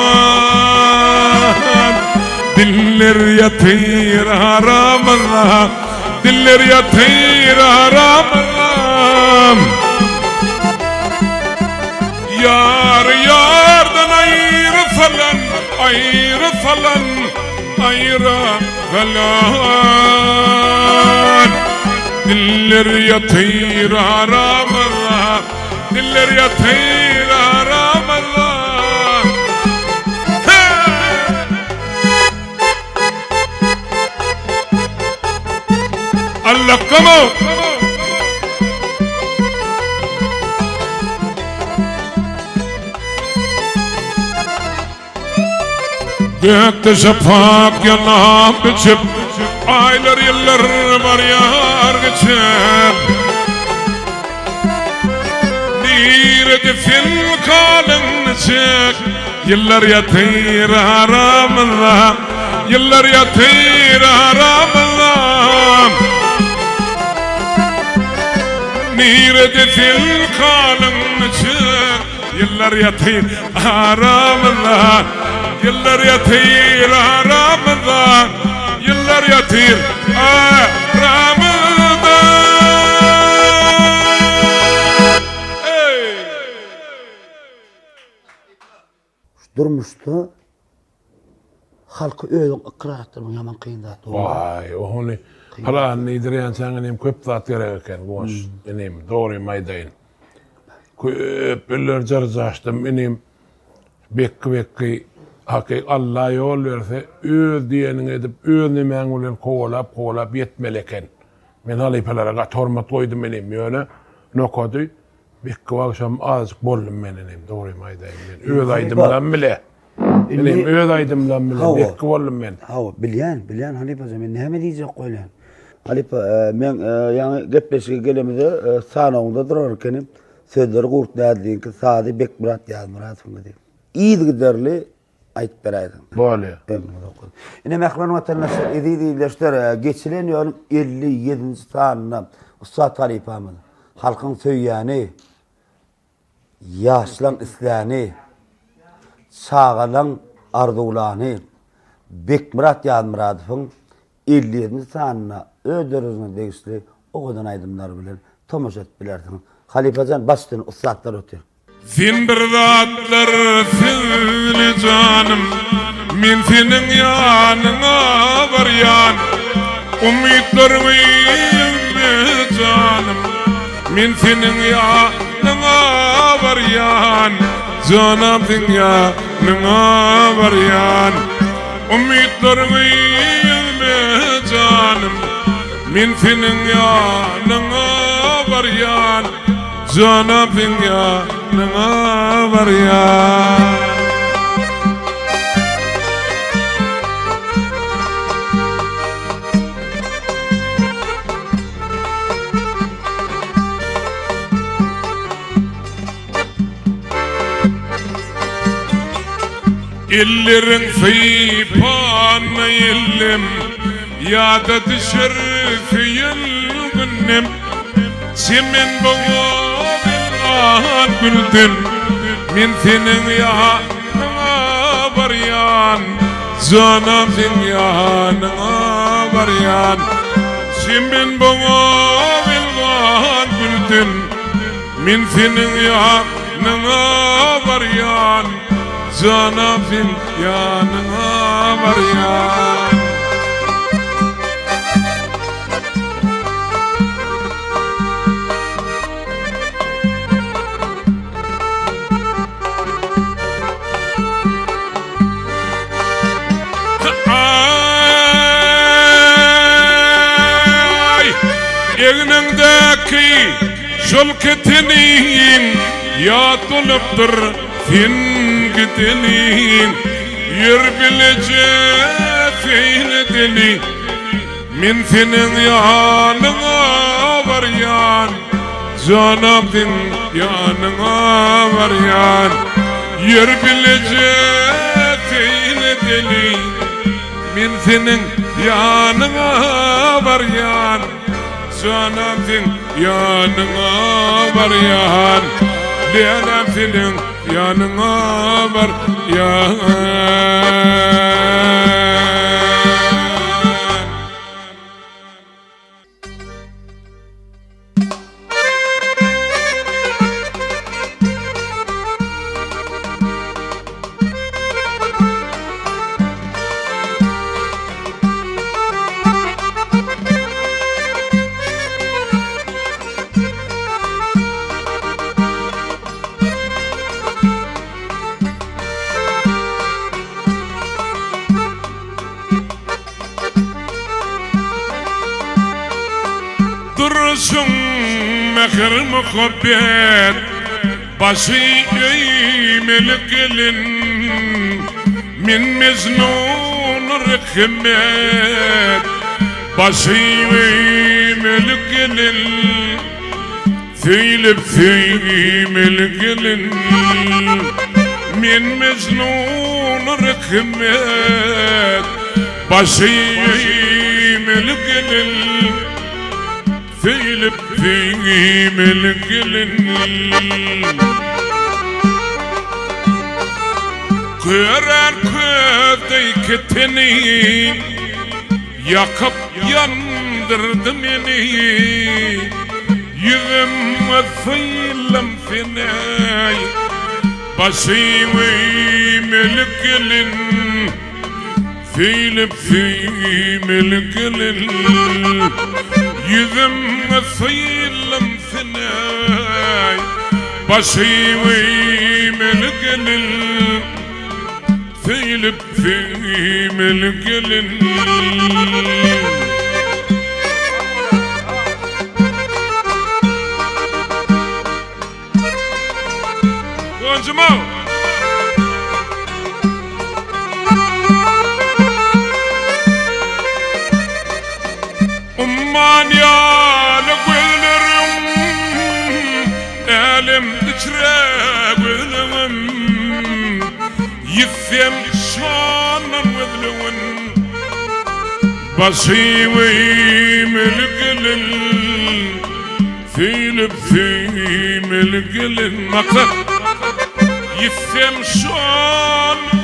Diller yatır aramıza, diller yatır aramıza. Yar yardan ayrı falan, ayrı falan, ayrı falan. Diller yatır aramıza, diller yatır aramıza. Allah kamu. Gökte şafak yanağım biçip, aylar yıllar var yar geçip. Nirede fil kalın çek, yıllar yatır aramıza, yıllar yatır aramıza. Nirede fil kalın çek, yıllar yatır aramıza, yıllar yatır aramıza, yıllar yatır aramıza.
Durmuştu. Halkı öyle ıkrar ettirmek yaman kıyında.
Vay, onu falan neydiren senin köp zat gereken boş benim doğru maydayın. Köp eller jarjaştım benim bekki hakik Allah yol verse öz diyenin edip öz nimen ulen kovalap yetmeleken. Men halipelara gatormat koydum benim yöne nokodu bekki akşam azıcık bollum benim doğru maydayın. Öz aydımdan bile. Benim öz aydımdan bile bekki bollum ben.
Hava bilyan Halipa zaman ne diyecek koylan. Halipa men yani gepleşige gelemede sanağında durarken sözleri kurt dediğin ki sadi Bekmurat yazmıratın dedi. İyi giderli ayıp beraydım.
Böyle.
Yine mehman vatandaşlar ediydiler geçilen yolun 57. sanına Usta Talipa'mın halkın söyyani yaşlan islani sağalan arzulanı Bekmurat Yazmıratov'un 57. sanına öldürüzünü değişti o kadar aydınlar bilir tomuş et bilersin. Halifacan baştan ustalar ötüyor.
Zindirdatlar sizli canım, min senin yanına varyan. Umidlarımı yıldı canım, min senin yanına varyan. canım dünyanına varyan ummitlerimi yüzme canım min senin yanına varyan canım dünyanına varyan İllerin fıypanı illim ya da düşer fıyılgınım Semin bana bilgan güldün min senin yanına varyan canım senin yanına varyan Semin bana bilgan güldün min senin yanına varyan canım yanına varyan ay egnindeki şulketinin ya tuluptur fin gidinin yer bilece feyle deli min senin yanına varyan canım yanına varyan yer bilece feyle deli min senin yanına varyan canım yanına varyan Leylem senin yanına var ya dursun mehir muhabbet başı eğmeli gelin min mecnun rıkmet başı eğmeli gelin feylip feymeli gelin min mecnun rıkmet başı eğmeli gelin feylip feymeli gelin Gören közdey keteni yakıp yandırdı beni yüzüme feylem seni başımı eğmeli gelin feylip feymeli gelin yüzüme feylem seni başımı eğmeli gelin feylip feymeli gelin Boncuma umman yalı güllerim elim içre güllerim yifem şanın güllerim başımı eğmeli gelin feylip feymeli gelin maksat yifem şanın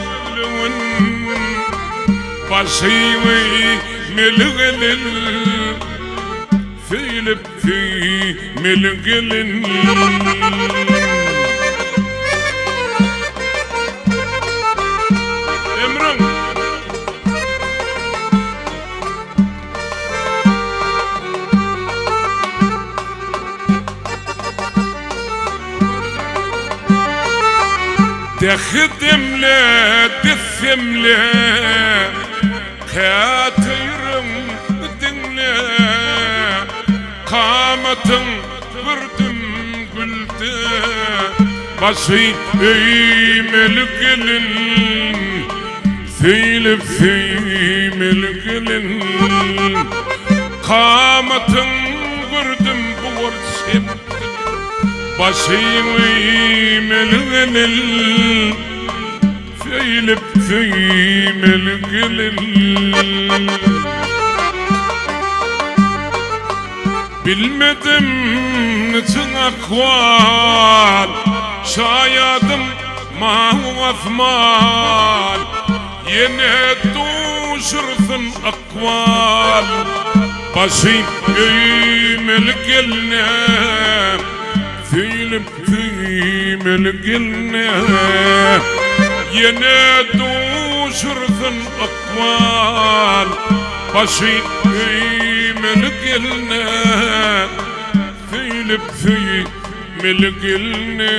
başımı eğmeli gelin feylip feymeli gelin Emrem تخدملي دثملي كاتيرم دنلي قامتن بردم قلت باشي ملقلن ثيلب ملقلن قامتن بردم بورسب باشي ملقلن ثيلب ملقلن bilmedim niçin akval şayadım mahvafmal yine duşursun akval başım öymel gelne fiilim fiimel gelne yine duşursun akval başım öymel gelne ثيلب في ملقلني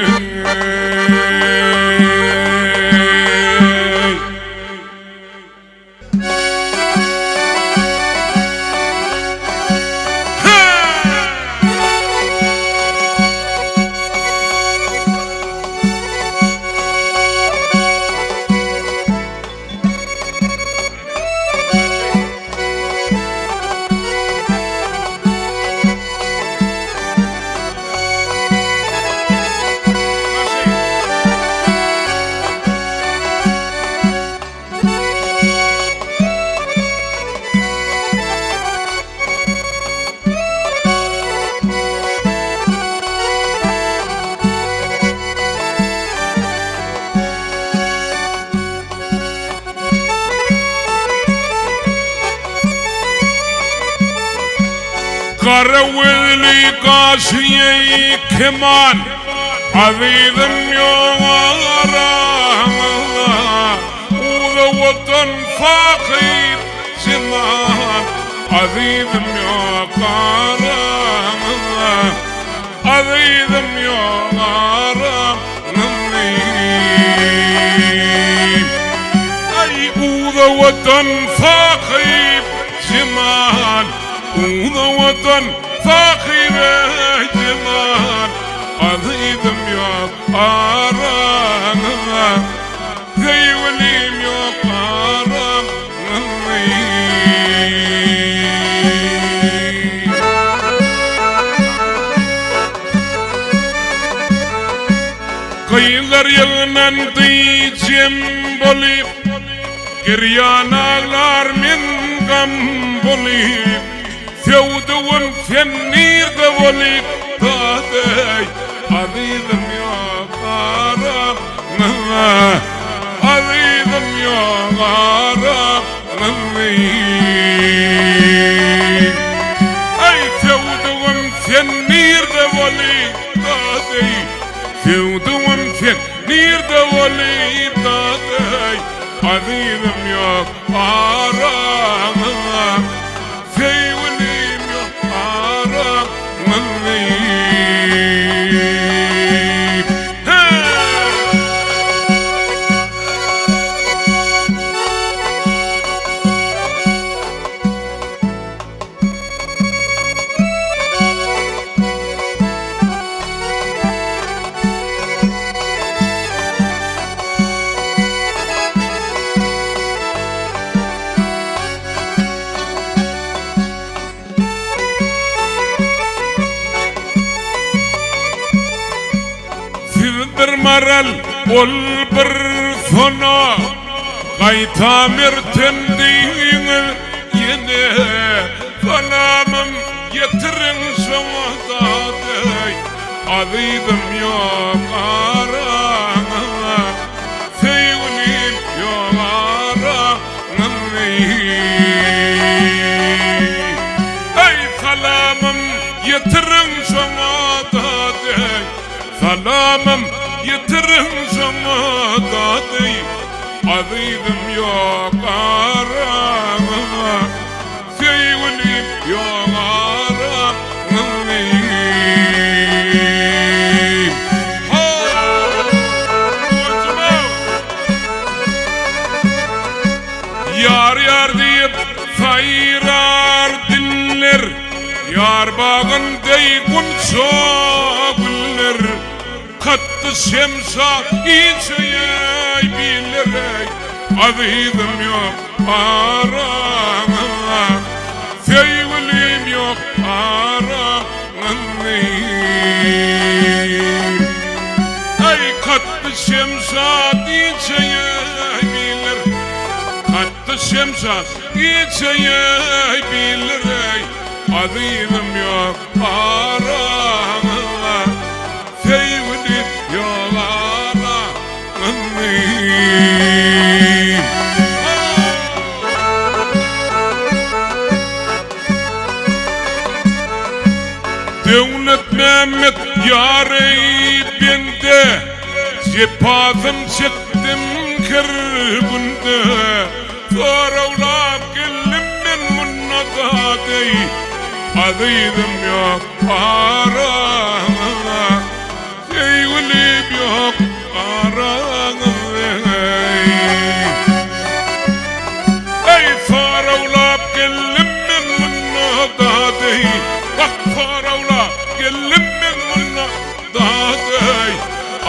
قرولي قاسي كمان عظيم يوارا ووطن فاقد زمان عظيم يوارا عظيم يوارا أي ووطن فاقد زمان وطن فاخر جمال عظيم يا قارن زي وليم يا قارن قيلر يغنن دي جنبولي كريانا من قنبولي فيودون في النير دولي دادي عظيم يا غارة عظيم يا غارة أي فيودون في النير دولي دادي فيودون في النير دولي دادي عظيم يا غارة مرل والبرثنا غيتامر تندين ينه فنامم يترن شمطاتي عظيم يا قارا ثيولين يا قارا أي سلامم يترن شمطاتي سلامم يترم زماداتي عظيم يا قارا سيولي يا قارا Yar yar deyip sayrar diller, yar bağınday kunso güller. Kattı şemsa içeye bilerek, azizim yok arana, sevgilim yok arana. Ay kattı şemsa içeye bilir, kattı şemsa içeye bilerek, azizim yok arana, sevgilim yok arana. Devlet Mehmet yarey bende, cepazım çektim kırbında. Soravlap geldim ben bunna dey, azizim yok arana, sevgilim yok arana. Ey soravlap geldim ben bunna dey, bak soravlap geldim ben bunna dey,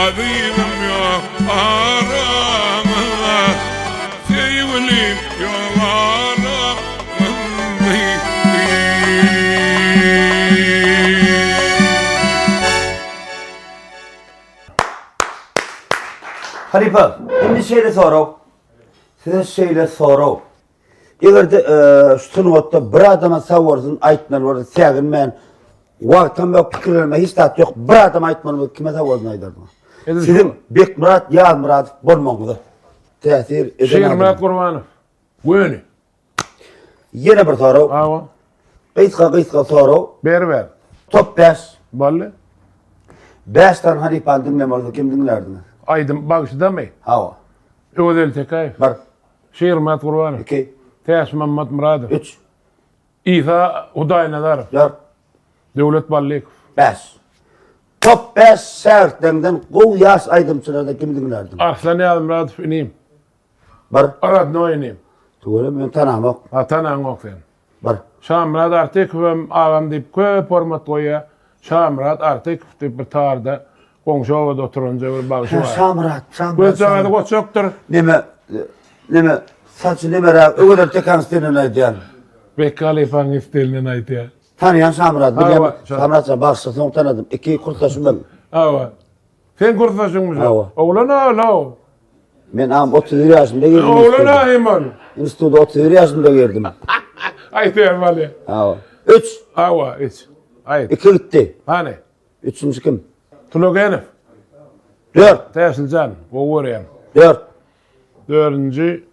azizim yok arana, sevgilim yok arana.
Halife, şimdi şeyle soru. Size şeyle soru. Eğer de şu sınıfta bir adama savursun aytman var, sevgin men vaktim yok, fikirlerime hiç tat yok. Bir adam aytman kime savursun aytardın? Sizin Bek Murat, Yaz Murat bolmaňyzy täsir eden.
Şeýle Murat Gurbanow. Göni.
Yine bir soru.
Awa.
Kıysa soru.
Ber.
Top 5.
Balle.
5 tane Halife dinlemeli kim dinlerdiniz?
Aydın bagşydamy?
Hava.
Özel Tekaýew.
1,
Şeýle Murat Gurbanow.
2,
Täs Mammat Muradov.
3,
İsa Hudaýnazarov.
4,
Döwlet Ballikow.
5. Top 5 sertlerden gow ýaş aýdymçylarda kim dinlerdin?
Arslan Ýazmyratov inim.
1.
Arad Noýnym.
Tuğla men tanamak.
Atanan oksen.
1.
Şamrat Artykow agam diýip köp hormat goýa. Şamrat Artykow diýip bir tarda goňşowda oturunca bir bagşy bar.
Şamrat.
Gözjagada goçokdur.
Neme saçı nemera öňe tekan stenen aýdýan.
Bekki Halifaň istelinen aýtýar.
Tanıyan Şamrat.
Hava.
Şamratça bagşysyň tanadym. 2 kurtaşym ben.
Awa. Sen kurtaşyňmy?
Awa.
Oğlan ala.
Men am 30 ýaşymda girdim.
Oğlan aýman.
Institutda 30 ýaşymda girdim.
Aýtýar bale.
Awa. 3.
Awa, iç. Aýt.
2 gitdi.
Hani?
3-nji kim?
Tulogenov.
4.
Täsiljan. Gowerýan.
4.
4-nji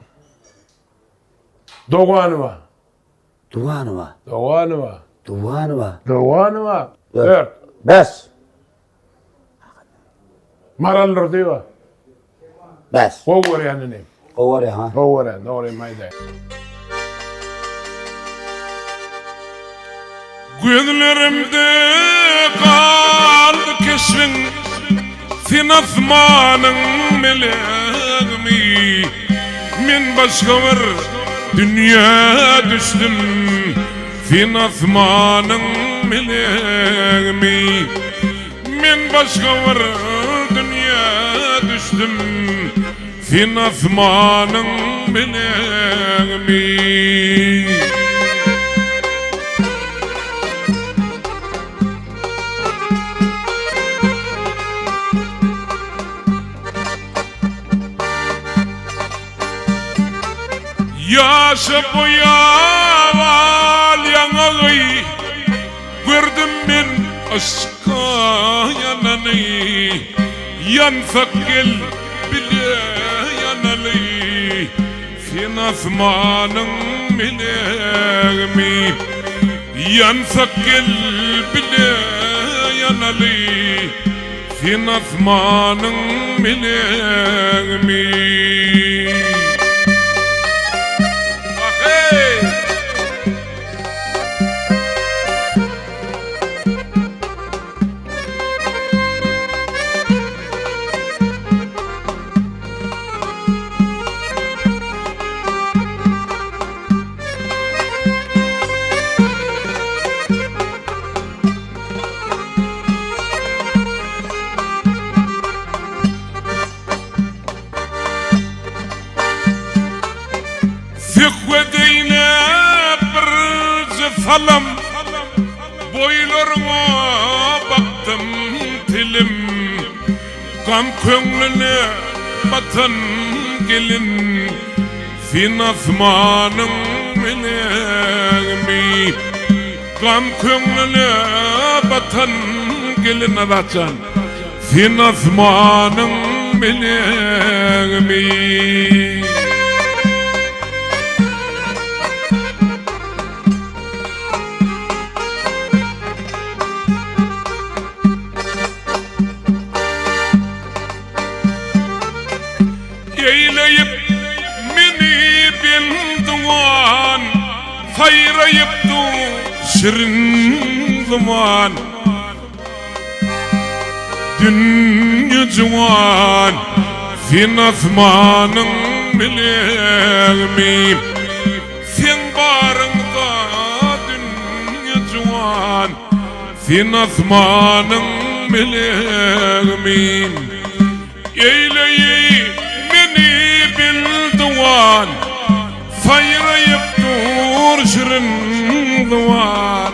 Doganowa.
Duvanova.
Doganowa.
Duvanova.
Doganowa.
4.
4.
5.
Maral Rodiwa.
5.
Gowerýan inim.
O var ya ha.
Gowerýan, doğru maýda.
Gözlerimde kaldı keşfin, sen asmanın meleğimi. Men başka bir dünya düştüm, sen asmanın meleğimi. Men başka bir dünya düştüm, sen asmanın meleğimi. Yaşa boyaval yanağıy, gördüm ben aşka yananı. Yansak gel bile yanalı, sen asmanın meleğimi. Yansak gel bile yanalı, sen asmanın meleğimi. salam boylarına baktım tilim gam köngline batan gelin fin asmanın melemi gam köngline batan gelin adacan fin asmanın melemi eyleyip meni bilduan sayrayıp du şirin zaman dünya cuan fin asmanın bilemi sen barında dünya cuan fin asmanın bilemi eyleyip bilduan sayrayıp dur şirin duan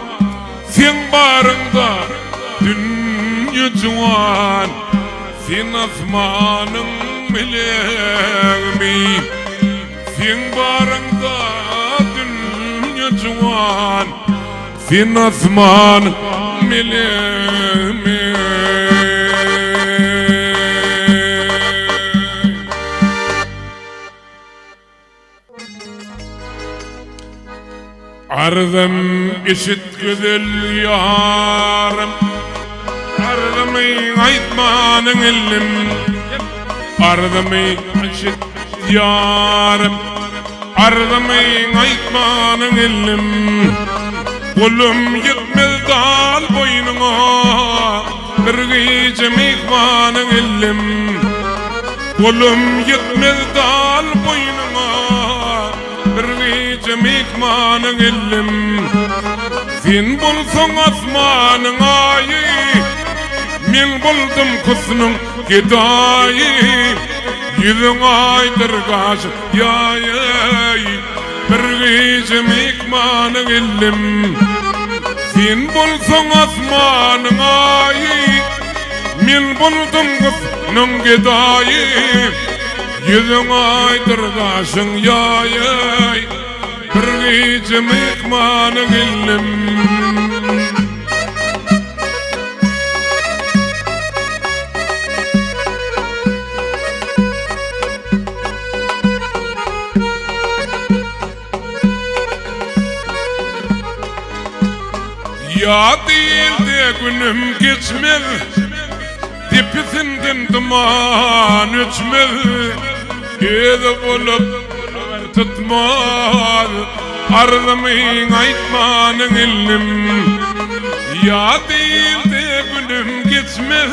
sen barında dünya cuan sen asmanın melemi sen barında dünya cuan sen asmanın melemi Ardım işit güzel yarım Ardım aytmanın illim Ardım işit yarım Ardım aytmanın illim Kulum yetmez dal boynuma Bir gece mihmanın illim Kulum yetmez dal boynuma Mekmanın illim sen bulsun asmanın ayı men buldum kısnın gedayı yüzün aydır kaşı yayı bir gece mekmanın illim sen bulsun asmanın ayı men buldum kısnın gedayı yüzün aydır kaşın yayı bir gece mekmanın illim ya değil de günüm geçmez tepesinden duman uçmaz Ede bulup tutmaz Ardım aytmanın illim ya değil de günüm geçmez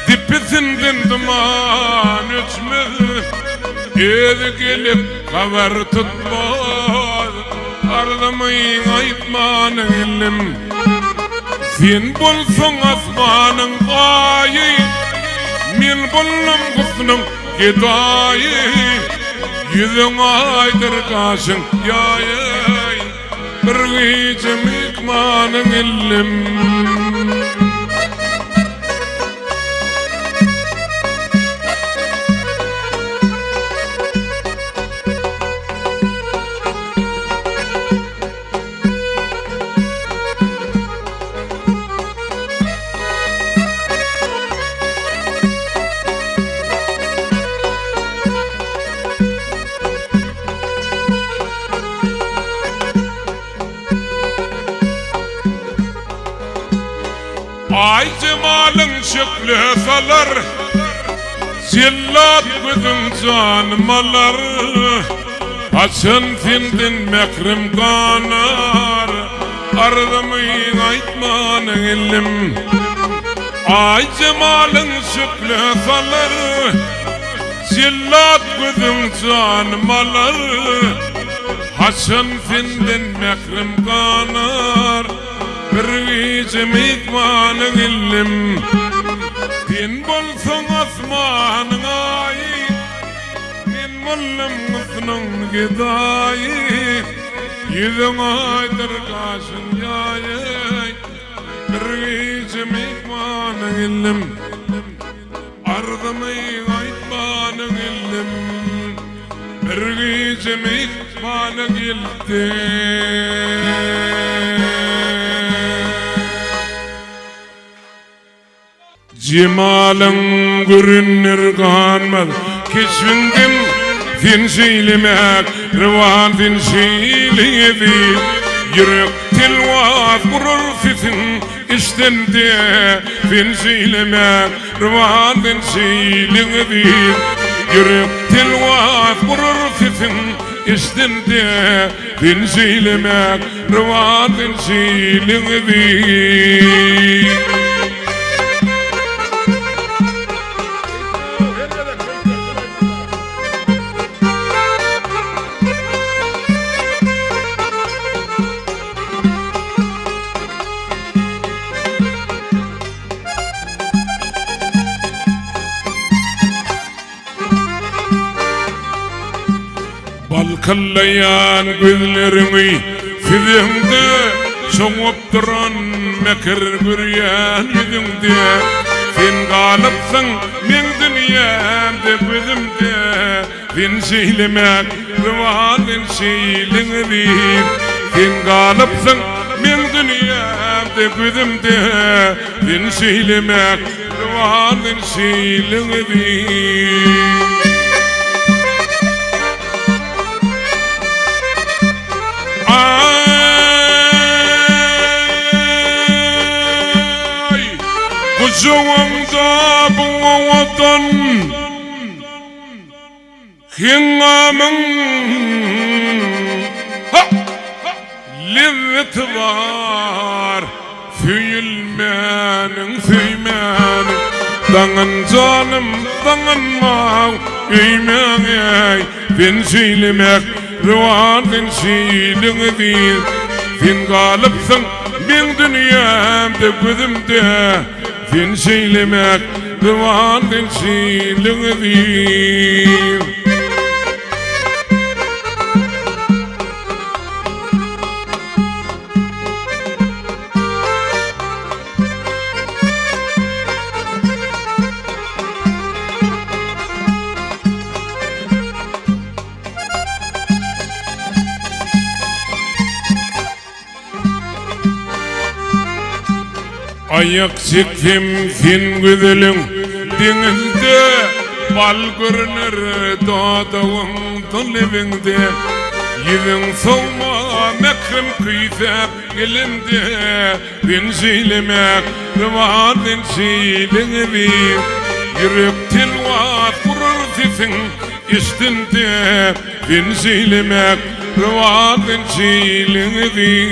tepesinden duman uçmaz Ede gelip haber tutmaz Ardım aytmanın illim sen bulsun asmanın ayı men buldum kısnın gedayı yüzün aydır kaşın yayı bir gece mekmanın illim Ay cemalın şıklı salar Zillat gözün canmalar Açın sendin mekrim kanar Ardım aytmanın illim Ay cemalın şıklı salar Zillat gözün canmalar Açın sendin mekrim kanar bir gece mekmanın illim sen bulsun asmanın ayı men buldum kısnın gedayı Yüzün aydırgasın yayay bir gecem ikmanın illim ardımı aytmanın illim bir gecem ikmanın ildim Cemalın görünür kanmaz keşfindim fin şeylemek rıvan fin şeylevi yürek tilvat vurur fitin iştende fin şeylemek rıvan fin şeylevi yürek tilvat vurur fitin iştende fin şeylemek rıvan fin şeylevi Balkallayan gözlerimi fidimde soğup duran mekir güryen yüzümde sen galıpsın men dünyamda gözümde sen şeylemek rıvanın şeyliğini sen galıpsın men dünyamda gözümde sen şeylemek rıvanın şeyliğini Kucağımda bu vatan Hingâmın lezzeti var Füyülmenin füymenin Dağın canım dağınma Üymeni Ben söylemek rıvanın şeyliğini değil Sen galıpsın ben dünyamda gözümde Sen şeylemek rıvanın şeyliğini değil Ayak çektim fin güzelim denizde bal görünür dağdağın talebinde yüzün soğuma mekrim kıysak elimde ben şeylemek rıvanın şeyliğini yürek tilvat vurur sesin üstünde ben şeylemek rıvanın şeyliğini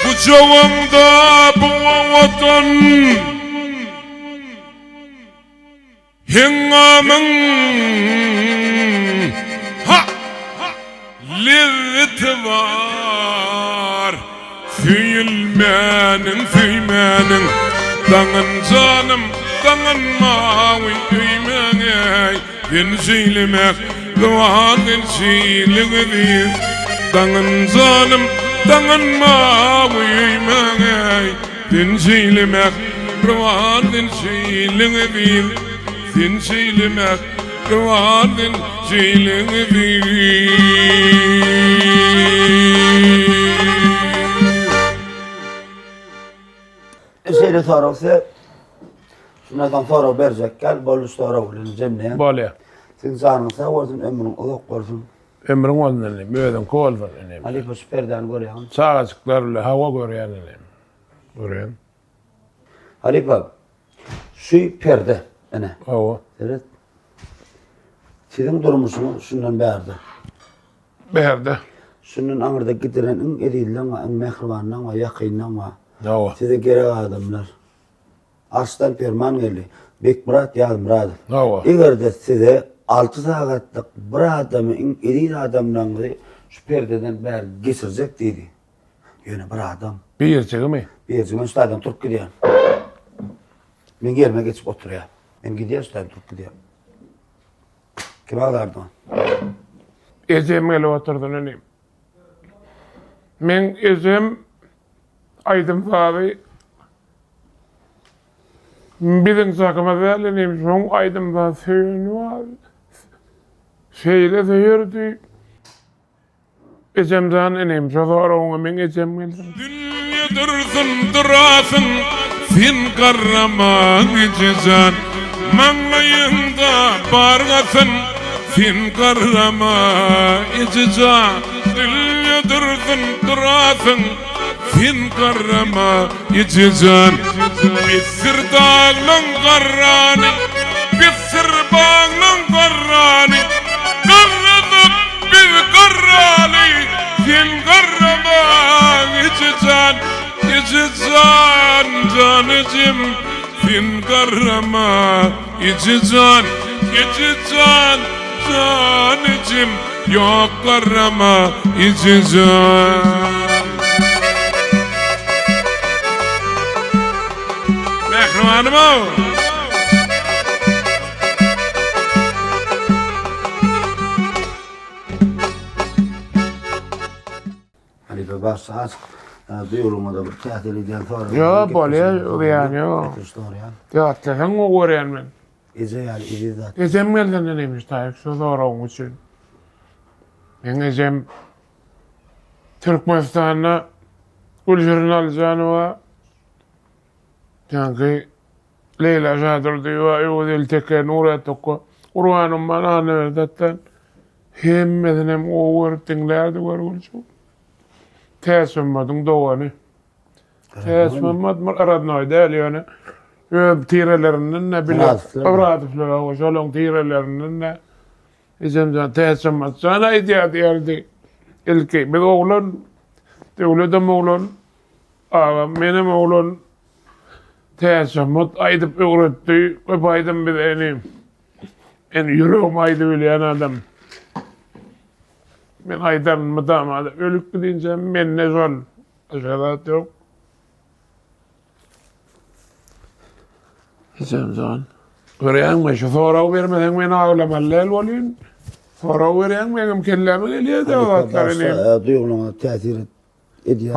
Kucağımda bu vatan Hingâmın lezzeti var Füyülmenin füymenin Dağın canım dağın mavi üymeni Ben söylemek rıvanın şeyliğini Dağın canım dağın mavi üymeni Ben söylemek rıvanın şeyliğini Sen söylemek rıvanın şeyliğini
Şeyle sorarsa şundan sonra verecek gel bolu sonra olacağım ne?
Böyle.
Sen zarnsa olsun ömrün uzak olsun.
Ömrün olsun böyden kol var önemli.
Ali bu süperden görüyorsun.
Sağ açıklarla hava görüyen önemli. Görüyen.
Ali bab. Şu perde ene.
Hava.
Evet. Sizin durmuşsunuz şundan berdi.
Beherde.
Şunun anırda getirenin edilen ve mehribanla ve yakınla ve
Hava.
size gerek adamlar. Aslan Perman geldi. Bek Murat yazım Murat.
Hava.
Eğer de size 6 saatlik bir adamın edil adamdan şu perdeden beri geçirecek dedi. Yani bir adam.
Bir gerçeği mi?
Ben stadyon Türk gidiyorum. Ben yerime geçip oturuyorum. Ben gidiyorum stadyon Türk gidiyorum. Kim ağlardı o?
Ecem gele oturdun öneyim. Men ecem Aydın Fadi bizim sakıma verleneyim son Aydın Fadi söyünü var. Şeyle zehirdi. Ecemden eneyim çözara ona men ecem geldim.
Dünya dursun durasın sen karraman cezan manlayında bargasın sen karrama cezan dünya dursun durasın sen karrama cezan bir sır dağının karrani bir sır bağının karrani karradık bir karrani sen karrama cezan İcizan canıcım fin karama İcizan canıcım yok karama İcizan Mehruanım o
Hani de bas az duyurum da bir tatil edilen sonra.
Ya böyle yani o. Ya atlasan o görüyen men.
Ece yani izat.
Ecem gelden eneymiş Tayyip çözara onun için. Men ecem Türkmenistan'a Gülşir'in alacağını var. Yani Leyla Şadır diyor, Eudil Tekke, Nuret Tokko. Urvanım bana ne verdetten. Hem edinem o öğrettinlerdi var Gülşir. Tesummadın doğanı. Tesummadın aradnoy değil yani. Tirelerinin ne bile. Avratifler o şolong tirelerinin ne. İzemden tesummadın. Sana ihtiyat yerdi. İlki bir oğlan. Devletim oğlan. Ağam benim oğlan. Tesummat aydıp öğretti. Öpaydım bir eneyim. En yüreğim aydı bilen adam. Ben aydan mı damadı. Ölüp gidince men ne zor. Aşağıda yok. Hicam zaman. Öreyen mi? Şu sorağı vermeden ben ağlamalı olayım. Sorağı veren benim kelleme geliyor da vaatlarını.
Duyurum da tesir ediyor.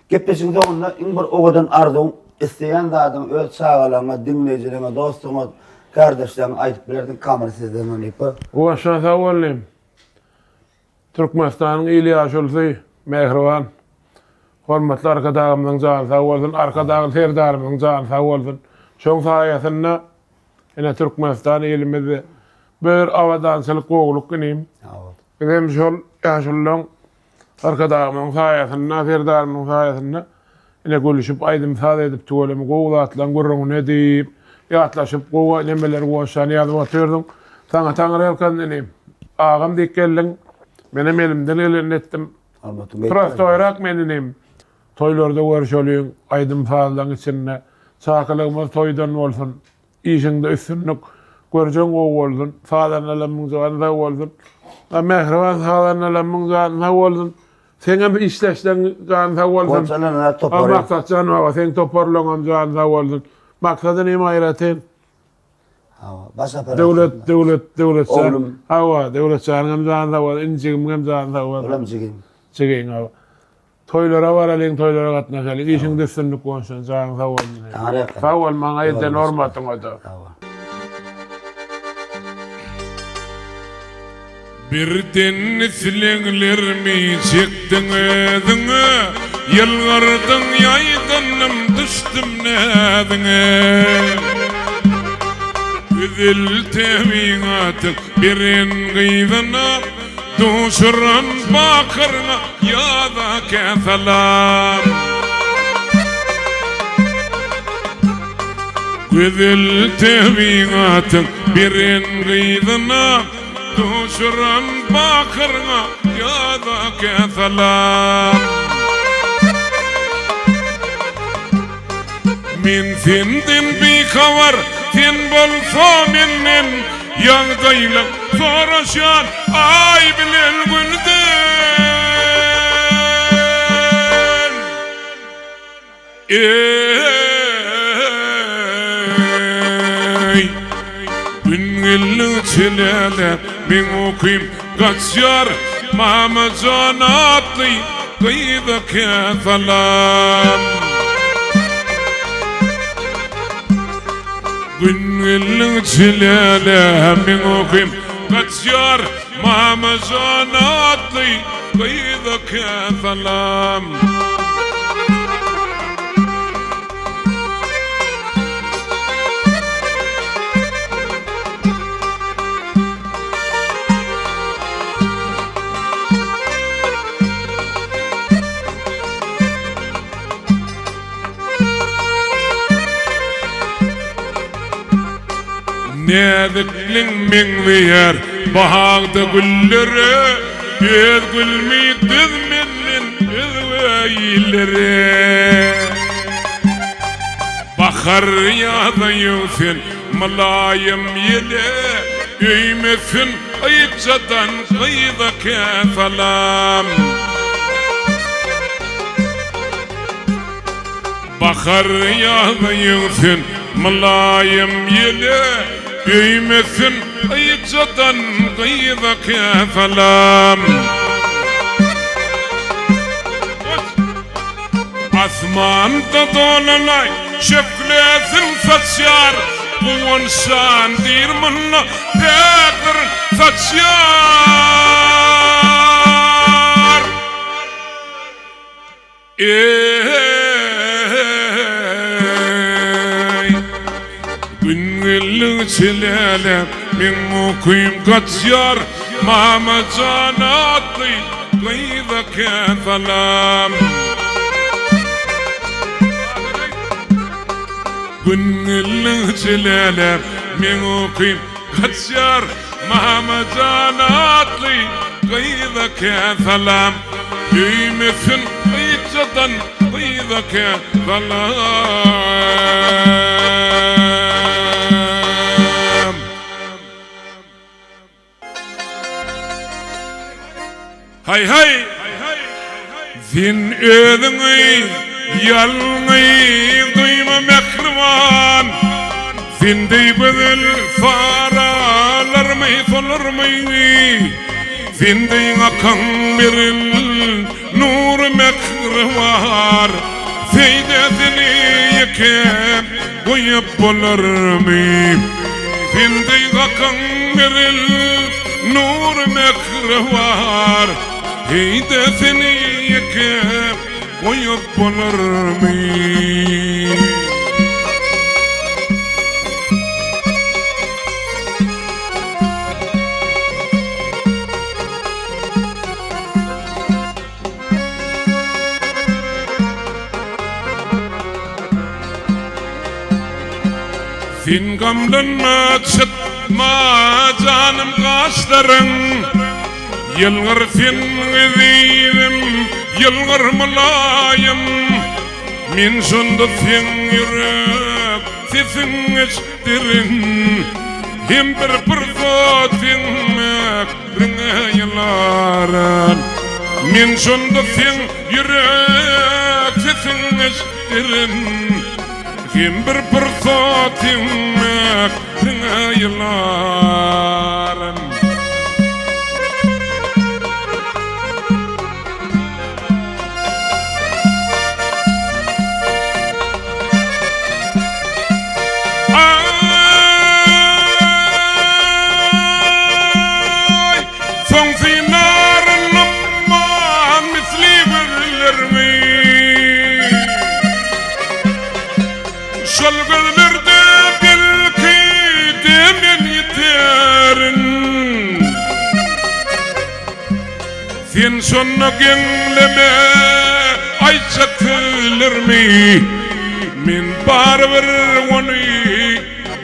Gepesinde onda inbir oğudan ardın isteyen de adam öz sağalama, dinleyicilerine, dostuma, kardeşlerine ayıp bilerdin kamerasızdan onu yapar.
O aşağı sağ olayım. Türkmenistan'ın İlyas Ulsi, Mehrivan. Hormatlı arkadağımın canı sağ olsun, arkadağın serdarımın canı sağ olsun. Şoň sayesinde yine Türkmenistan elimizde bir avadançılık oğluk güneyim. Bizim şol yaşullığın arkadağımın sayesinde, serdarımın sayesinde yine gülüşüp aydım sağda edip tuvalimi qoğulatlan gurrunu edip yatlaşıp qoğu nemeler qoğuşan yazıp atıyordum. Sana tanrı elkan deneyim. Ağam dikkellin benim elimden elini ettim. Prosto olarak meninem. Toylarda görüşölüyün, aydın fazlan içinde. Çakılığımız toydan olsun. İşinde üstünlük. Göreceğin o olsun. Sağdan alamın zanında olsun. Mehrivan sağdan alamın zanında olsun. Sen hem işleşten zanında olsun. Maksat canıma sen toparlanam zanında olsun. Maksadın imayratin. Devlet sen. Hava, devlet sen zanında olsun. İncigim zanında olsun. Çekin hava. Toylara varalım, toylara katnaşalım. İşin üstünlük olsun, zanında sağ olun. Sağ ol, bana ayette normatın o da.
Birden silinler mi çektin edine yılgardın yaydanım düştüm nedine Üzül temin atık birin gıydına Duşuran bakırına ya da keselam Üzül temin atık birin gıydına Duşuran bakırına ya da keselam Min sendin bir kavar sen bolsa menden Yağdayla soruşan ay bilen günden ey Günlük çilele min okuyum kaçar Mamacan atlı kıyıda kefalam Günlük çilele min okuyum kaçar Mamacan atlı kıyıda kefalam Nedikling min ver bahagda gülleri Biz gülmeyik dizminin izveyleri Bakar yağda yılsın malayım yeli Öymesin ayıkçadan kıyıda kefalam Bakar yağda yılsın malayım yeli Öymesin ayıkçadan kıyıda kefalam Asmanda dolanay şeflesin saçar Kuvanşan dirmanla pekir saçar Ey Günlük çilele min okuyum kaçar Mamacan atlı kıyıda kefalam Günlük çilele min okuyum kaçar Mamacan atlı kıyıda kefalam Öymesin ayıkçadan kıyıda kefalam Hay hay Zin ödüngü yalngı duyma mekrivan Zindey bedel faralar mı solar mı Zindey akan biril nur mekrivar Seydesini yekep koyup bolar mı Zindey akan biril nur mekrivar Seydesini yekep koyup bolar mı Fin gamlanma çıtma canım kaşların Yılgır fin gıdiydim yılgır mulayım Min şunda fin yürek sesin eştirin Hem bir pırsotin mekrine yılaran Min şunda fin yürek sesin eştirin Kim bir pırsatim mekrine yılaran Ay, son sinarın aman misli güllerimi Şol gözlerde belki demen yeterin Sen şonu gengleme ayçakılır mı Min barber onu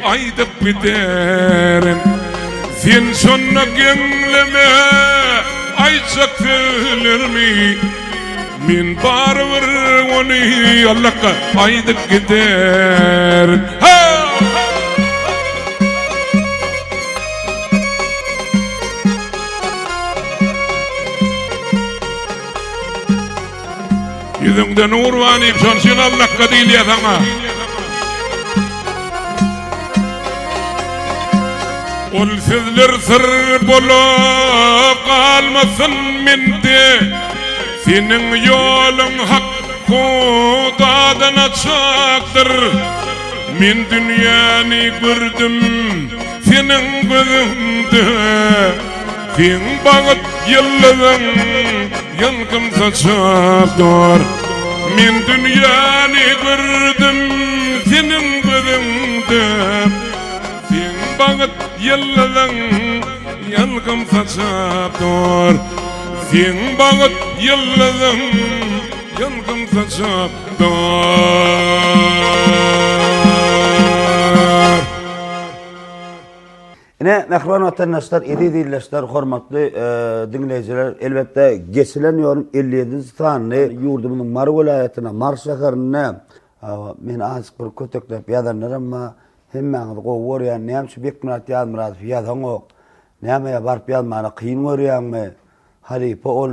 aydıp giderin Sen şonu gengleme ayçakılır mı Min barber onu Allah'a aydıp giderin Yüzünden urvanıyım şonşun Allah'a değil ya sana. Ol sizler sır bolup kalmasın mende. Senin yolun hak Hudadan açaktır. Men dünyani gördüm senin gözünde. Sen bağıt yıldızın yangın saçaktır. Men dünyani gördüm senin gözünde. Sen bağıt yıldızın yangın saçaktır. Sen bağıt yıldızın yangın saçaktır.
Yine mehruban vatandaşlar, edi dilleşler, hormatly dinleyiciler, elbette geçileniyorum 57. sanlı yurdumun Mar vilayetine, Mar şehrine men azık bir köteklep yadanlar ama hemmeňiz gowy görýän näme şu bekmirat ýazmyraz ýazan ok. Näme barp ýazmany kyn görýänmi? Halipa ol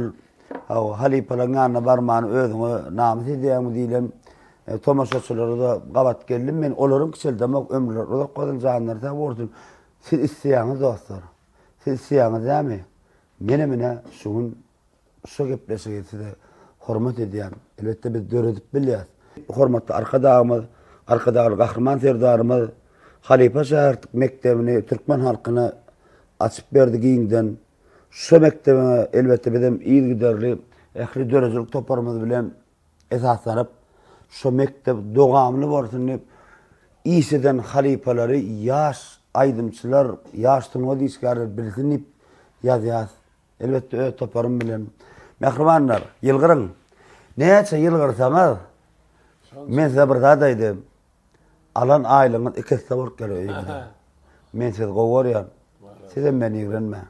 halipalaryň ýanyna barmany özüňe namyt edýärmi diýlem. Tomaşaçylary da gabat geldim men olaryň kiseldemek ömürler uzak goljanlar da bolsun. Siz isteýäňiz dostlar. Siz isteýäňiz näme? Mene şuň şu gepleşigi size hormat edýän. Elbette biz döredip bilýäs. Hormatly arkadaşymyz, arkadaşlar gahrman serdarymyz Halipa şäherlik mektebini Türkmen halkyna açyp berdi giňden. Şu mektebine elbette bizim iyi giderli ehli dörejilik toparymyz bilen esaslanyp şu mektep dogamly bolsun diýip iyiseden halipalary ýaş aydymçylar, ýaş tuňa diýişgärler bilsinip ýazýar. Elbette öz toparym bilen. Mehribanlar, ýylgyryň. Näçe ýylgyrsaňyz men size bir zat aýdym. Alan aýlyňyz 2 sabur kelýär. Men siz gowy görýän. Siz meni ýigrenme.